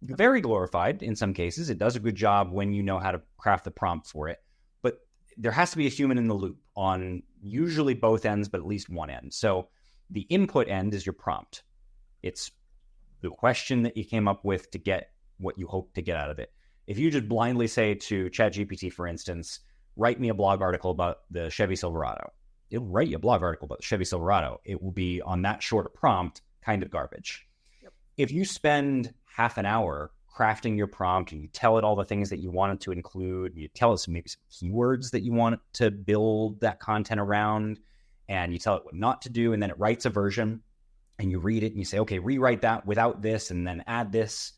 Very glorified in some cases. It does a good job when you know how to craft the prompt for it. But there has to be a human in the loop on usually both ends, but at least one end. So the input end is your prompt. It's the question that you came up with to get what you hope to get out of it. If you just blindly say to ChatGPT, for instance, write me a blog article about the Chevy Silverado, it'll write you a blog article about the Chevy Silverado. It will be, on that short prompt, kind of garbage. Yep. If you spend half an hour crafting your prompt and you tell it all the things that you want it to include, you tell it maybe some keywords that you want it to build that content around, and you tell it what not to do, and then it writes a version, and you read it and you say, okay, rewrite that without this and then add this.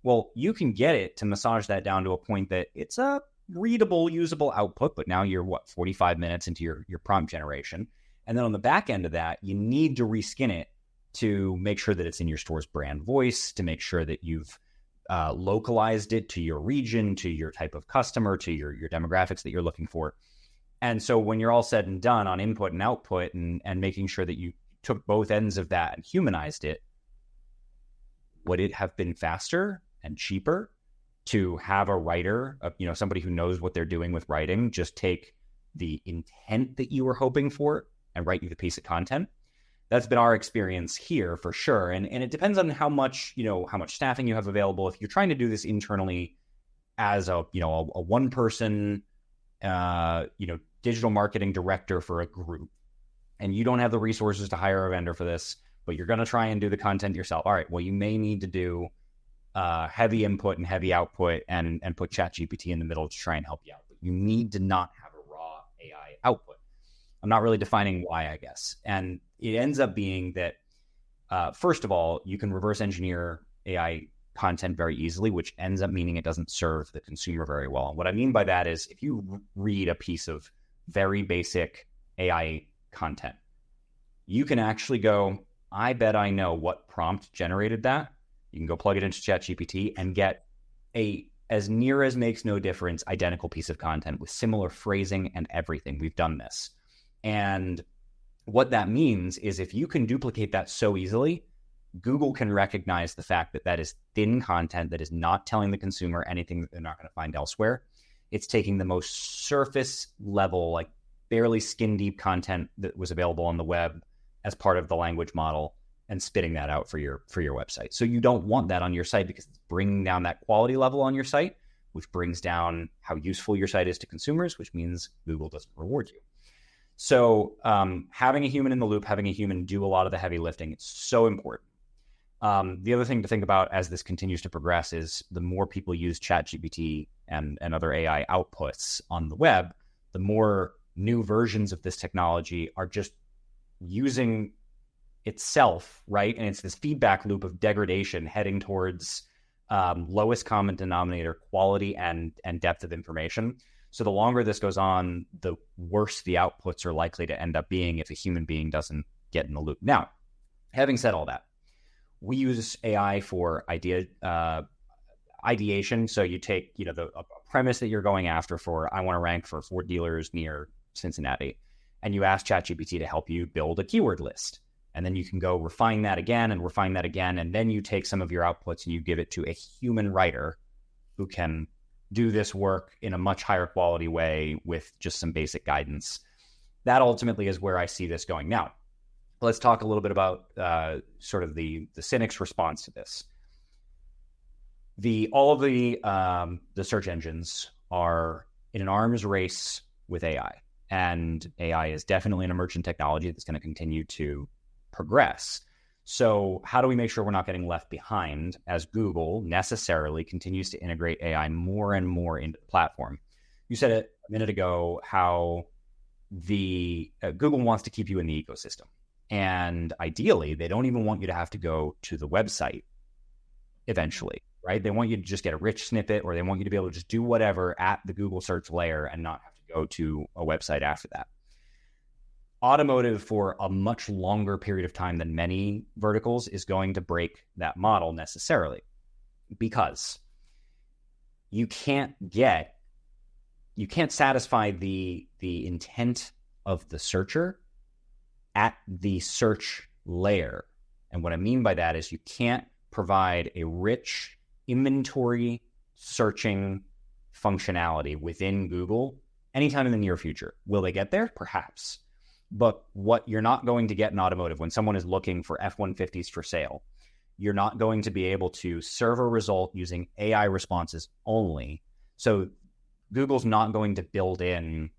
Well, you can get it to massage that down to a point that it's a readable, usable output, but now you're 45 minutes into your prompt generation. And then on the back end of that, you need to reskin it to make sure that it's in your store's brand voice, to make sure that you've localized it to your region, to your type of customer, to your demographics that you're looking for. And so when you're all said and done on input and output and making sure that you took both ends of that and humanized it, would it have been faster and cheaper to have a writer, somebody who knows what they're doing with writing, just take the intent that you were hoping for and write you the piece of content? That's been our experience here for sure. And it depends on how much staffing you have available. If you're trying to do this internally as a one person, digital marketing director for a group, and you don't have the resources to hire a vendor for this, but you're going to try and do the content yourself. All right, well, you may need to do heavy input and heavy output and put ChatGPT in the middle to try and help you out. But you need to not have a raw AI output. I'm not really defining why, I guess. And it ends up being that, first of all, you can reverse engineer AI content very easily, which ends up meaning it doesn't serve the consumer very well. And what I mean by that is if you read a piece of very basic AI content, you can actually go, I bet I know what prompt generated that. You can go plug it into ChatGPT and get a, as near as makes no difference, identical piece of content with similar phrasing and everything. We've done this. And what that means is if you can duplicate that so easily, Google can recognize the fact that that is thin content that is not telling the consumer anything that they're not going to find elsewhere. It's taking the most surface level, like barely skin deep content that was available on the web as part of the language model and spitting that out for your website. So you don't want that on your site because it's bringing down that quality level on your site, which brings down how useful your site is to consumers, which means Google doesn't reward you. So having a human in the loop, having a human do a lot of the heavy lifting, it's so important. The other thing to think about as this continues to progress is the more people use ChatGPT and other AI outputs on the web, the more new versions of this technology are just using itself, right? And it's this feedback loop of degradation heading towards lowest common denominator quality and depth of information. So the longer this goes on, the worse the outputs are likely to end up being if a human being doesn't get in the loop. Now, having said all that, we use AI for ideation. So you take, a premise that you're going after for, I want to rank for Ford dealers near Cincinnati, and you ask ChatGPT to help you build a keyword list. And then you can go refine that again and refine that again. And then you take some of your outputs and you give it to a human writer who can do this work in a much higher quality way with just some basic guidance. That ultimately is where I see this going. Now, let's talk a little bit about sort of the cynics' response to this. All of the search engines are in an arms race with AI, and AI is definitely an emergent technology that's going to continue to progress. So how do we make sure we're not getting left behind as Google necessarily continues to integrate AI more and more into the platform? You said it a minute ago how the Google wants to keep you in the ecosystem. And ideally, they don't even want you to have to go to the website eventually, right? They want you to just get a rich snippet, or they want you to be able to just do whatever at the Google search layer and not have to go to a website after that. Automotive, for a much longer period of time than many verticals, is going to break that model necessarily, because you can't satisfy the intent of the searcher at the search layer. And what I mean by that is you can't provide a rich inventory searching functionality within Google anytime in the near future. Will they get there? Perhaps. But what you're not going to get in automotive, when someone is looking for F-150s for sale, you're not going to be able to serve a result using AI responses only. So Google's not going to build in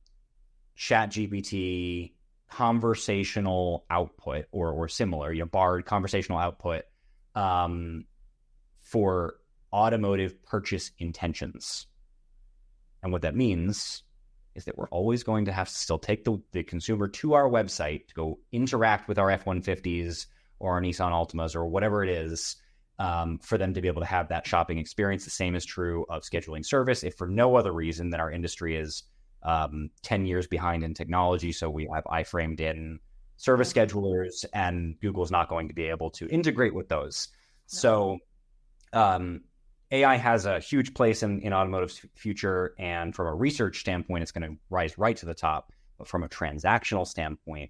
ChatGPT conversational output or similar, Bard conversational output for automotive purchase intentions. And what that means is that we're always going to have to still take the consumer to our website to go interact with our F-150s or our Nissan Altimas or whatever it is, for them to be able to have that shopping experience. The same is true of scheduling service, if for no other reason than our industry is 10 years behind in technology. So we have iframed in service schedulers, and Google's not going to be able to integrate with those. So AI has a huge place in automotive's future, and from a research standpoint, it's going to rise right to the top. But from a transactional standpoint,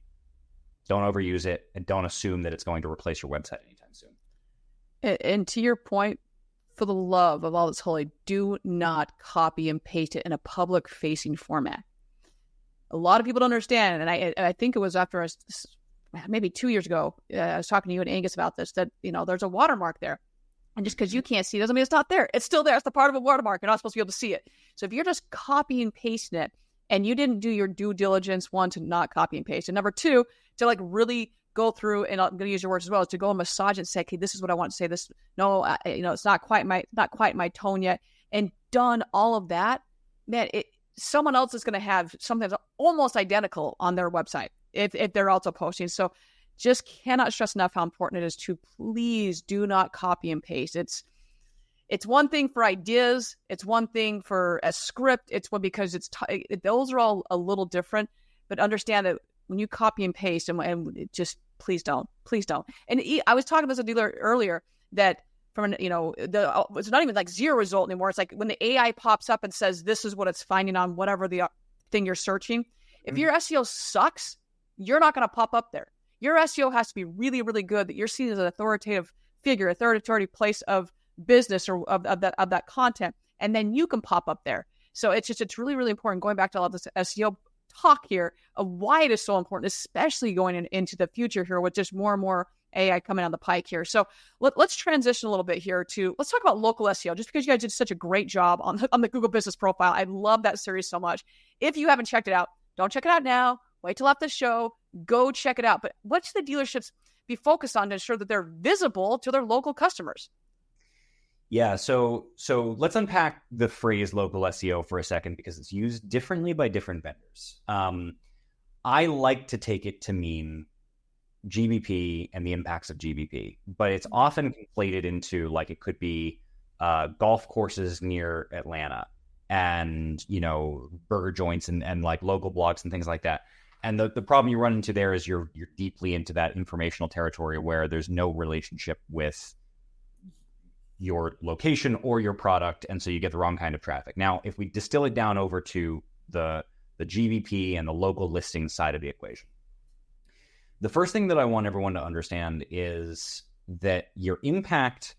don't overuse it, and don't assume that it's going to replace your website anytime soon. And to your point, for the love of all that's holy, do not copy and paste it in a public-facing format. A lot of people don't understand, and I think it was after maybe 2 years ago, I was talking to you and Angus about this, that there's a watermark there. And just because you can't see it doesn't mean it's not there. It's still there. It's the part of a watermark. You're not supposed to be able to see it. So if you're just copying and pasting it, and you didn't do your due diligence, one, to not copy and paste, and number two, to really go through, and I'm going to use your words as well, is to go and massage it and say, okay, this is what I want to say. This, no, it's not quite my tone yet. And done all of that, man, someone else is going to have something that's almost identical on their website if they're also posting. So just cannot stress enough how important it is to please do not copy and paste. It's one thing for ideas. It's one thing for a script. It's one because those are all a little different, but understand that when you copy and paste and just please don't. And I was talking with a dealer earlier that from it's not even zero result anymore. It's like when the AI pops up and says, this is what it's finding on whatever the thing you're searching. If your SEO sucks, you're not going to pop up there. Your SEO has to be really, really good, that you're seen as an authoritative figure, authoritative place of business or of that content, and then you can pop up there. So it's really, really important, going back to all of this SEO talk here, of why it is so important, especially going into the future here with just more and more AI coming on the pike here. So let's transition a little bit here let's talk about local SEO, just because you guys did such a great job on the Google Business Profile. I love that series so much. If you haven't checked it out, don't check it out now. Wait till after the show. Go check it out. But what should the dealerships be focused on to ensure that they're visible to their local customers? Yeah, so let's unpack the phrase local SEO for a second, because it's used differently by different vendors. I like to take it to mean GBP and the impacts of GBP, but it's often conflated into it could be golf courses near Atlanta and burger joints and local blogs and things like that. And the problem you run into there is you're deeply into that informational territory where there's no relationship with your location or your product, and so you get the wrong kind of traffic. Now, if we distill it down over to the GBP and the local listing side of the equation, the first thing that I want everyone to understand is that your impact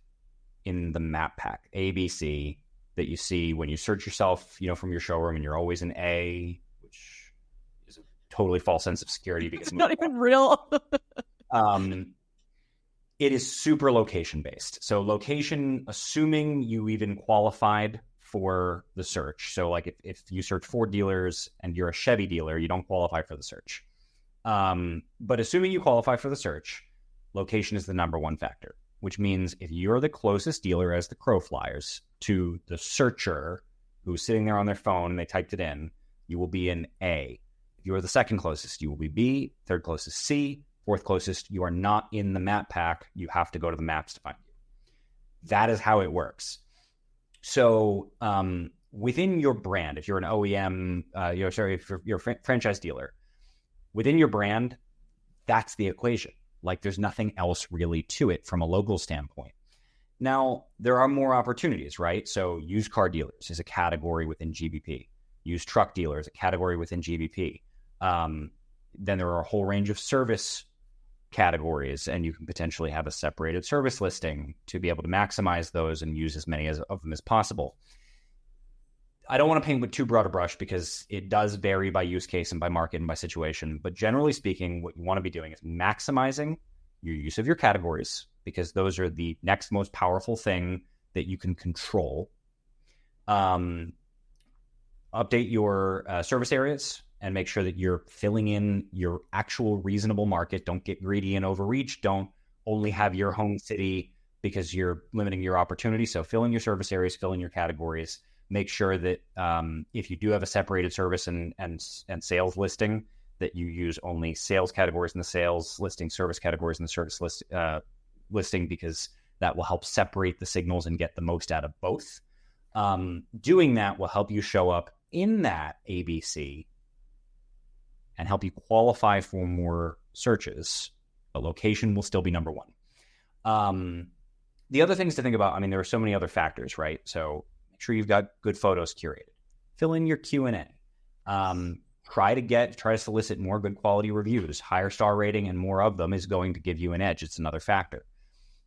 in the map pack, ABC, that you see when you search yourself, from your showroom, and you're always an A, which is a totally false sense of security because it's not even real. It is super location based. So location, assuming you even qualified for the search. So if you search Ford dealers and you're a Chevy dealer, you don't qualify for the search. But assuming you qualify for the search, location is the number one factor, which means if you're the closest dealer as the crow flies to the searcher who's sitting there on their phone and they typed it in, you will be an A. If you are the second closest, you will be B, third closest C, fourth closest, you are not in the map pack. You have to go to the maps to find you. That is how it works. So within your brand, if you're an OEM, if you're a franchise dealer, within your brand, that's the equation. There's nothing else really to it from a local standpoint. Now, there are more opportunities, right? So used car dealers is a category within GBP. Used truck dealers, a category within GBP. Then there are a whole range of service categories, and you can potentially have a separated service listing to be able to maximize those and use as many of them as possible. I don't want to paint with too broad a brush because it does vary by use case and by market and by situation. But generally speaking, what you want to be doing is maximizing your use of your categories, because those are the next most powerful thing that you can control. Update your service areas and make sure that you're filling in your actual reasonable market. Don't get greedy and overreach. Don't only have your home city because you're limiting your opportunity. So fill in your service areas, fill in your categories. Make sure that if you do have a separated service and sales listing, that you use only sales categories in the sales listing, service categories in the service listing, because that will help separate the signals and get the most out of both. Doing that will help you show up in that ABC and help you qualify for more searches. But location will still be number one. The other things to think about, I mean, there are so many other factors, right? So make sure you've got good photos curated. Fill in your Q&A. Try to solicit more good quality reviews. Higher star rating and more of them is going to give you an edge. It's another factor.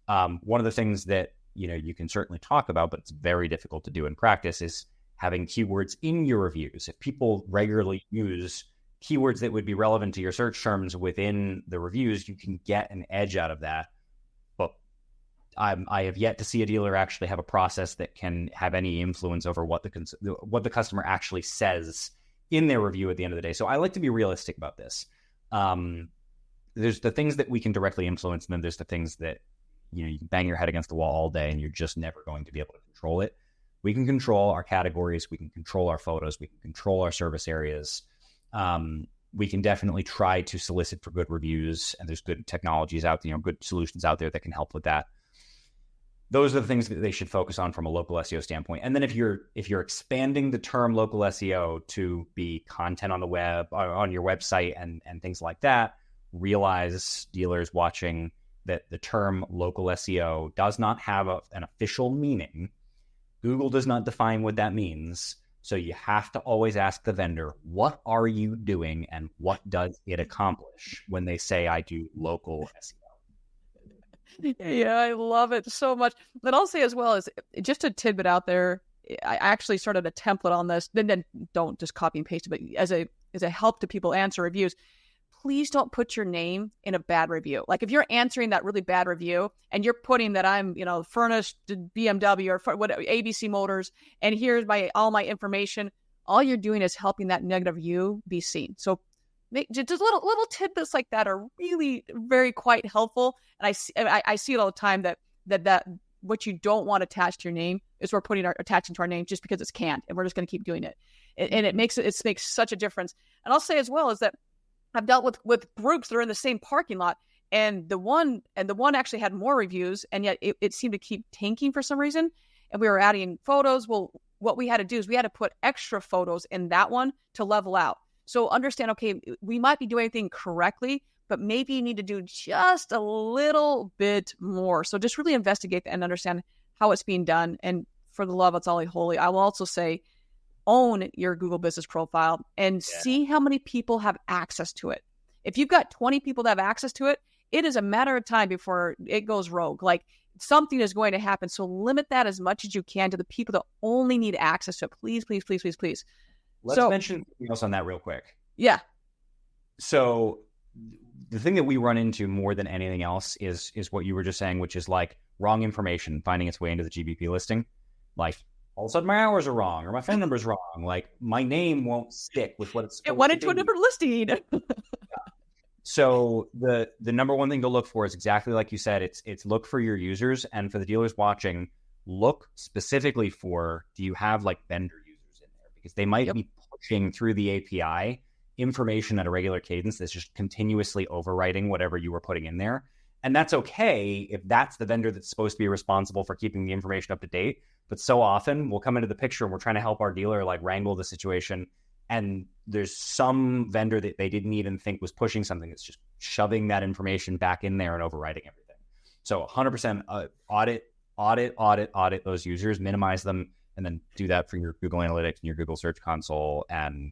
One of the things that you can certainly talk about, but it's very difficult to do in practice, is having keywords in your reviews. If people regularly use keywords that would be relevant to your search terms within the reviews, you can get an edge out of that. But I have yet to see a dealer actually have a process that can have any influence over what the customer actually says in their review at the end of the day. So I like to be realistic about this. There's the things that we can directly influence, and then there's the things that you can bang your head against the wall all day and you're just never going to be able to control it. We can control our categories. We can control our photos. We can control our service areas. We can definitely try to solicit for good reviews, and there's good technologies out there, good solutions out there that can help with that. Those are the things that they should focus on from a local SEO standpoint. And then if you're expanding the term local SEO to be content on the web, on your website and things like that, realize, dealers watching, that the term local SEO does not have an official meaning. Google does not define what that means. So you have to always ask the vendor, what are you doing and what does it accomplish when they say I do local SEO? Yeah, I love it so much. But I'll say as well, is just a tidbit out there. I actually started a template on this. Then don't just copy and paste it, but as a help to people answer reviews. Please don't put your name in a bad review. Like if you're answering that really bad review and you're putting that I'm, furnished BMW or whatever, ABC Motors, and here's all my information, all you're doing is helping that negative review be seen. So just little tidbits like that are really very quite helpful. And I see it all the time that what you don't want attached to your name is we're attaching to our name just because it's canned, and we're just going to keep doing it. And it makes such a difference. And I'll say as well is that I've dealt with groups that are in the same parking lot, and the one actually had more reviews, and yet it seemed to keep tanking for some reason. And we were adding photos. Well, what we had to do is we had to put extra photos in that one to level out. So understand, okay, we might be doing everything correctly, but maybe you need to do just a little bit more. So just really investigate and understand how it's being done. And for the love of Ollie Holy, I will also say, own your Google business profile and see how many people have access to it. If you've got 20 people that have access to it, it is a matter of time before it goes rogue. Like something is going to happen. So limit that as much as you can to the people that only need access to it. Please, please, please, please, please. Let's mention something else on that real quick. Yeah. So the thing that we run into more than anything else is what you were just saying, which is like wrong information finding its way into the GBP listing. Like all of a sudden my hours are wrong or my phone number is wrong. Like my name won't stick with what it's supposed to be. It went into a different listing. So the number one thing to look for is exactly like you said. It's look for your users, and for the dealers watching, look specifically for, do you have like vendor users in there? Because they might be pushing through the API information at a regular cadence that's just continuously overwriting whatever you were putting in there. And that's okay if that's the vendor that's supposed to be responsible for keeping the information up to date. But so often we'll come into the picture and we're trying to help our dealer like wrangle the situation, and there's some vendor that they didn't even think was pushing something that's just shoving that information back in there and overwriting everything. So 100% audit those users, minimize them, and then do that for your Google Analytics and your Google Search Console. And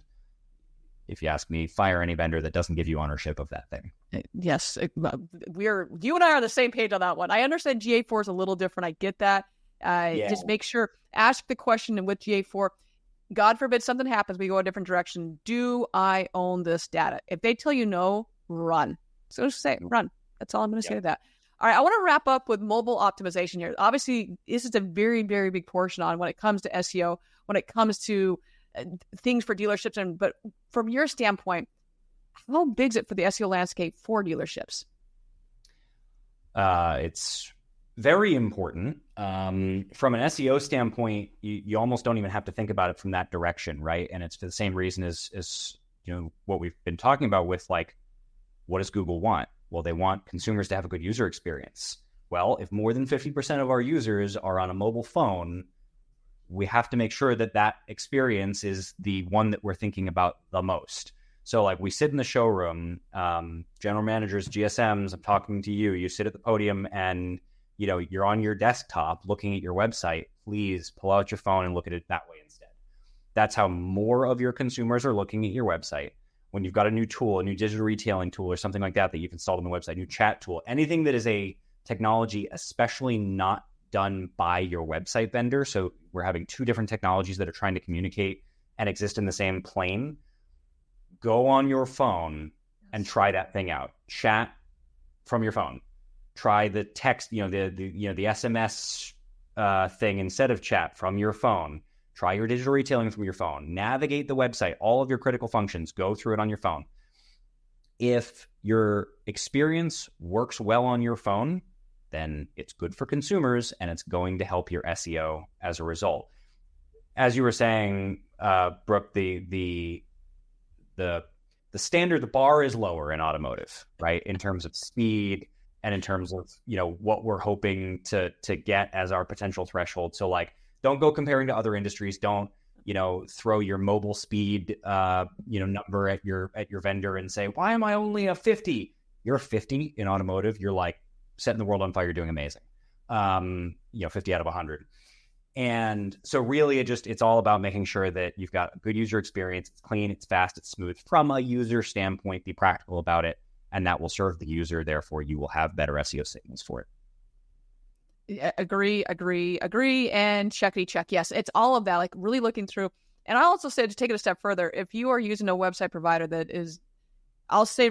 if you ask me, fire any vendor that doesn't give you ownership of that thing. Yes, you and I are on the same page on that one. I understand GA4 is a little different. I get that. Just make sure, ask the question with GA4. God forbid something happens, we go a different direction. Do I own this data? If they tell you no, run. So just say run. That's all I'm going to say to that. All right, I want to wrap up with mobile optimization here. Obviously, this is a very, very big portion on when it comes to SEO, when it comes to things for dealerships. But from your standpoint, how big is it for the SEO landscape for dealerships? It's very important. From an SEO standpoint, you almost don't even have to think about it from that direction, right? And it's for the same reason as what we've been talking about with like, what does Google want? Well, they want consumers to have a good user experience. Well, if more than 50% of our users are on a mobile phone, we have to make sure that that experience is the one that we're thinking about the most. So like we sit in the showroom, general managers, GSMs, I'm talking to you, you sit at the podium and you're on your desktop looking at your website. Please pull out your phone and look at it that way instead. That's how more of your consumers are looking at your website. When you've got a new tool, a new digital retailing tool or something like that you've installed on the website, new chat tool, anything that is a technology, especially not done by your website vendor. So we're having two different technologies that are trying to communicate and exist in the same plane. Go on your phone and try that thing out. Chat from your phone. Try the text, the SMS thing instead of chat from your phone. Try your digital retailing from your phone. Navigate the website, all of your critical functions. Go through it on your phone. If your experience works well on your phone, then it's good for consumers and it's going to help your SEO as a result. As you were saying, Brooke, the standard, the bar is lower in automotive, right? In terms of speed and in terms of, what we're hoping to get as our potential threshold. So like, don't go comparing to other industries. Don't, throw your mobile speed, number at your vendor and say, why am I only a 50? You're a 50 in automotive. You're like setting the world on fire. You're doing amazing. 50 out of 100. And so really it's all about making sure that you've got a good user experience. It's clean, it's fast, it's smooth from a user standpoint, be practical about it. And that will serve the user. Therefore, you will have better SEO signals for it. Agree, and check. Yes, it's all of that, like really looking through. And I also say to take it a step further, if you are using a website provider that is, I'll say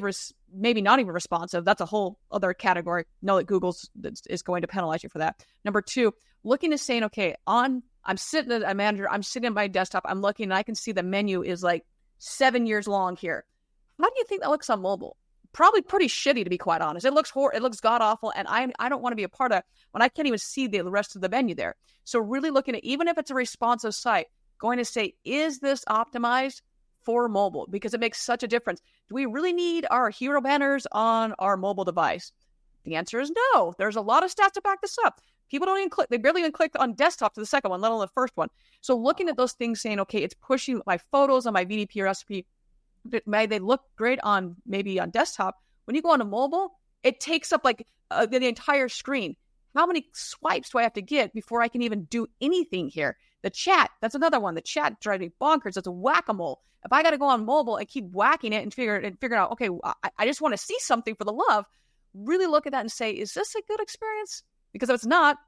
maybe not even responsive, that's a whole other category. Know that Google's is going to penalize you for that. Number two, looking at saying, okay, I'm sitting as a manager, I'm sitting at my desktop, I'm looking and I can see the menu is like 7 years long here. How do you think that looks on mobile? Probably pretty shitty, to be quite honest. It looks god awful, and I don't want to be a part of it when I can't even see the rest of the menu there. So really looking at, even if it's a responsive site, going to say, is this optimized for mobile? Because it makes such a difference. Do we really need our hero banners on our mobile device? The answer is no. There's a lot of stats to back this up. People don't even click. They barely even click on desktop to the second one, let alone the first one. So looking at those things, saying, okay, it's pushing my photos on my VDP or SP. May they look great on maybe on desktop. When you go on a mobile, it takes up like the entire screen. How many swipes do I have to get before I can even do anything here? The chat, that's another one. The chat drives me bonkers. It's a whack-a-mole. If I got to go on mobile and keep whacking it and figure out, okay, I just want to see something for the love, really look at that and say, is this a good experience? Because if it's not,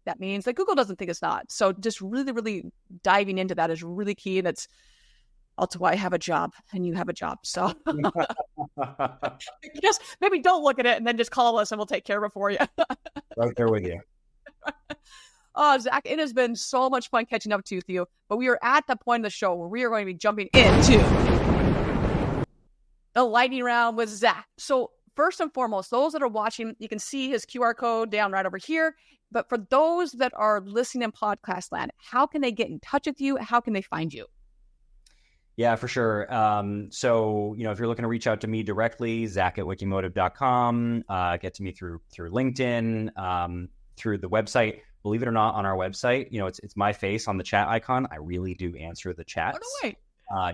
that means that Google doesn't think it's not. So just really, really diving into that is really key. And it's also why I have a job and you have a job. So just maybe don't look at it and then just call us and we'll take care of it for you. Right there with you. Oh, Zach, it has been so much fun catching up with you, but we are at the point of the show where we are going to be jumping into the lightning round with Zach. So first and foremost, those that are watching, you can see his QR code down right over here. But for those that are listening in podcast land, how can they get in touch with you? How can they find you? Yeah, for sure. So, if you're looking to reach out to me directly, Zach@Wikimotive.com, get to me through LinkedIn, through the website. Believe it or not, on our website, it's my face on the chat icon. I really do answer the chats. Oh, no way.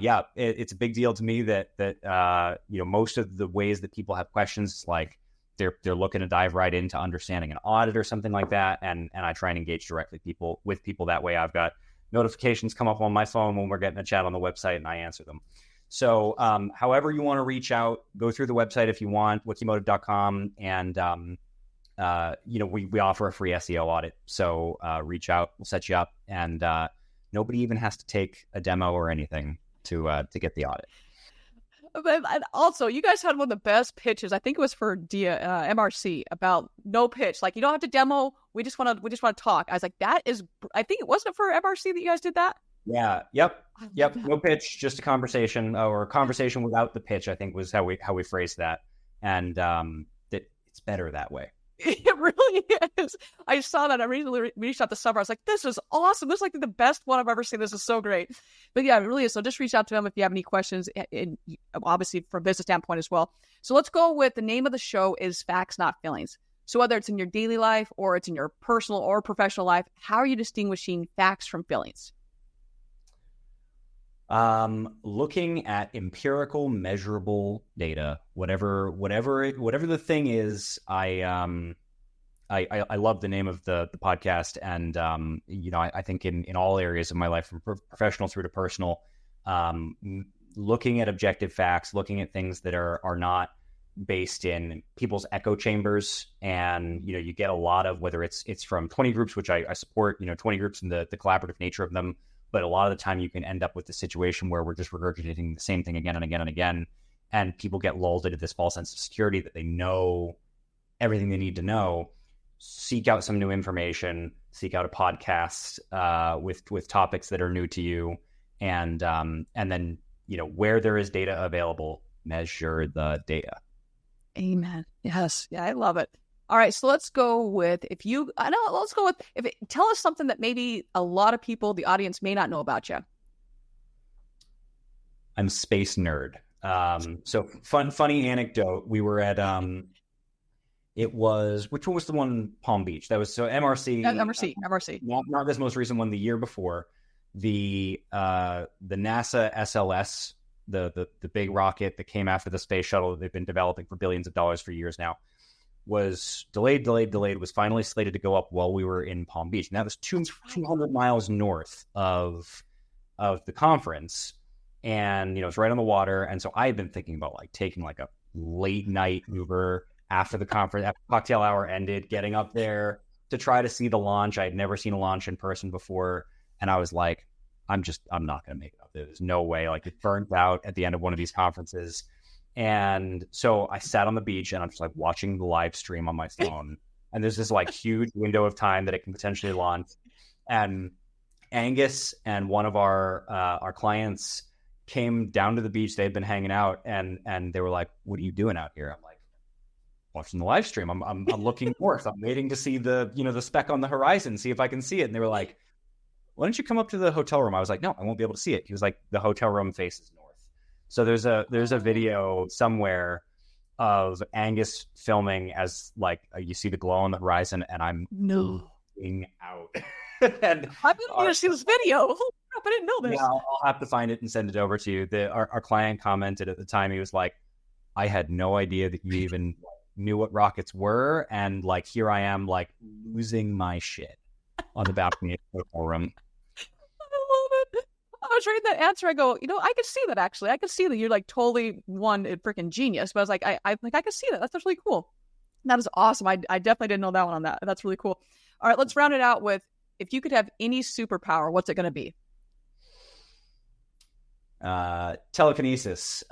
Yeah, it's a big deal to me that most of the ways that people have questions, like they're looking to dive right into understanding an audit or something like that, and I try and engage directly with people that way. I've got notifications come up on my phone when we're getting a chat on the website, and I answer them. So however you want to reach out, go through the website if you want, Wikimotive.com, and we offer a free SEO audit. So reach out, we'll set you up, and Nobody even has to take a demo or anything to get the audit. But also, you guys had one of the best pitches. I think it was for MRC about no pitch. Like, you don't have to demo. We just want to talk. I was like, that is. I think it wasn't for MRC that you guys did that. Yeah. Yep. No pitch, just a conversation, or a conversation without the pitch, I think was how we phrased that. And it's better that way. It really is. I saw that. I recently reached out to Summer. I was like, this is awesome. This is like the best one I've ever seen. This is so great. But yeah, it really is. So just reach out to them if you have any questions, and obviously from a business standpoint as well. So let's go with the name of the show is Facts, Not Feelings. So whether it's in your daily life or it's in your personal or professional life, how are you distinguishing facts from feelings? Looking at empirical, measurable data, whatever the thing is. I love the name of the podcast, and I think in all areas of my life, from professional through to personal, looking at objective facts, looking at things that are not based in people's echo chambers, and you get a lot of, whether it's from 20 groups, which I support, 20 groups and the collaborative nature of them. But a lot of the time you can end up with the situation where we're just regurgitating the same thing again and again and again. And people get lulled into this false sense of security that they know everything they need to know. Seek out some new information, seek out a podcast with topics that are new to you. And then, where there is data available, measure the data. Amen. Yes. Yeah, I love it. All right, so let's go with tell us something that maybe a lot of people, the audience, may not know about you. I'm a space nerd. So funny anecdote. We were at which one was the one, Palm Beach? That was MRC. MRC. Not this most recent one. The year before, the NASA SLS, the big rocket that came after the space shuttle that they've been developing for billions of dollars for years now, was delayed, was finally slated to go up while we were in Palm Beach. And that was 200 miles north of the conference. And, it's right on the water. And so I had been thinking about taking a late night Uber after the conference, after cocktail hour ended, getting up there to try to see the launch. I had never seen a launch in person before. And I was like, I'm not going to make it up. There's no way. It burnt out at the end of one of these conferences. And so I sat on the beach and I'm just watching the live stream on my phone. And there's this huge window of time that it can potentially launch. And Angus and one of our clients came down to the beach. They'd been hanging out, and they were like, "What are you doing out here?" I'm like, "Watching the live stream. I'm looking north. I'm waiting to see the speck on the horizon, see if I can see it." And they were like, "Why don't you come up to the hotel room?" I was like, "No, I won't be able to see it." He was like, "The hotel room faces north." So there's a video somewhere of Angus filming as you see the glow on the horizon, and I'm moving out. And I'm going to see this video. Holy crap, I didn't know this. Yeah, I'll have to find it and send it over to you. Our client commented at the time, he was like, "I had no idea that you even knew what rockets were, and here I am losing my shit on the balcony of the hotel room." I was reading that answer. I go, I could see that actually. I could see that you're totally one freaking genius. But I was like, I could see that. That's really cool. That is awesome. I definitely didn't know that one on that. That's really cool. All right, let's round it out with, if you could have any superpower, what's it going to be? Telekinesis.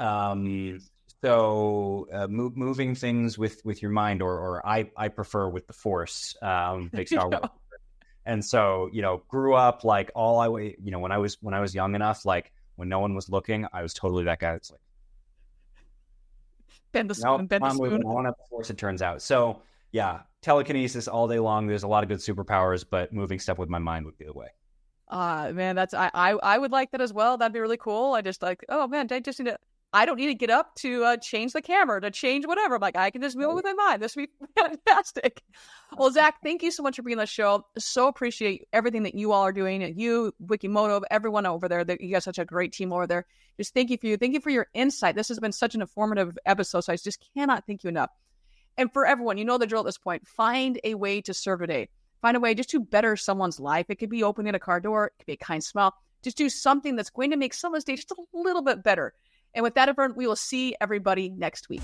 So moving things with your mind, or I prefer with the Force. Big Star Wars. And so, grew up when I was young enough, when no one was looking, I was totally that guy that's bend the spoon. I don't have the Force, it turns out. So yeah, telekinesis all day long. There's a lot of good superpowers, but moving stuff with my mind would be the way. Man, I would like that as well. That'd be really cool. I just oh man, I don't need to get up to change the camera, to change whatever. I'm like, I can just move with my mind. This would be fantastic. Well, Zach, thank you so much for being on the show. So appreciate everything that you all are doing. And you, Wikimotive, everyone over there. You guys are such a great team over there. Just thank you for your insight. This has been such an informative episode, so I just cannot thank you enough. And for everyone, you know the drill at this point. Find a way to serve today. Find a way just to better someone's life. It could be opening a car door. It could be a kind smile. Just do something that's going to make someone's day just a little bit better. And with that, everyone, we will see everybody next week.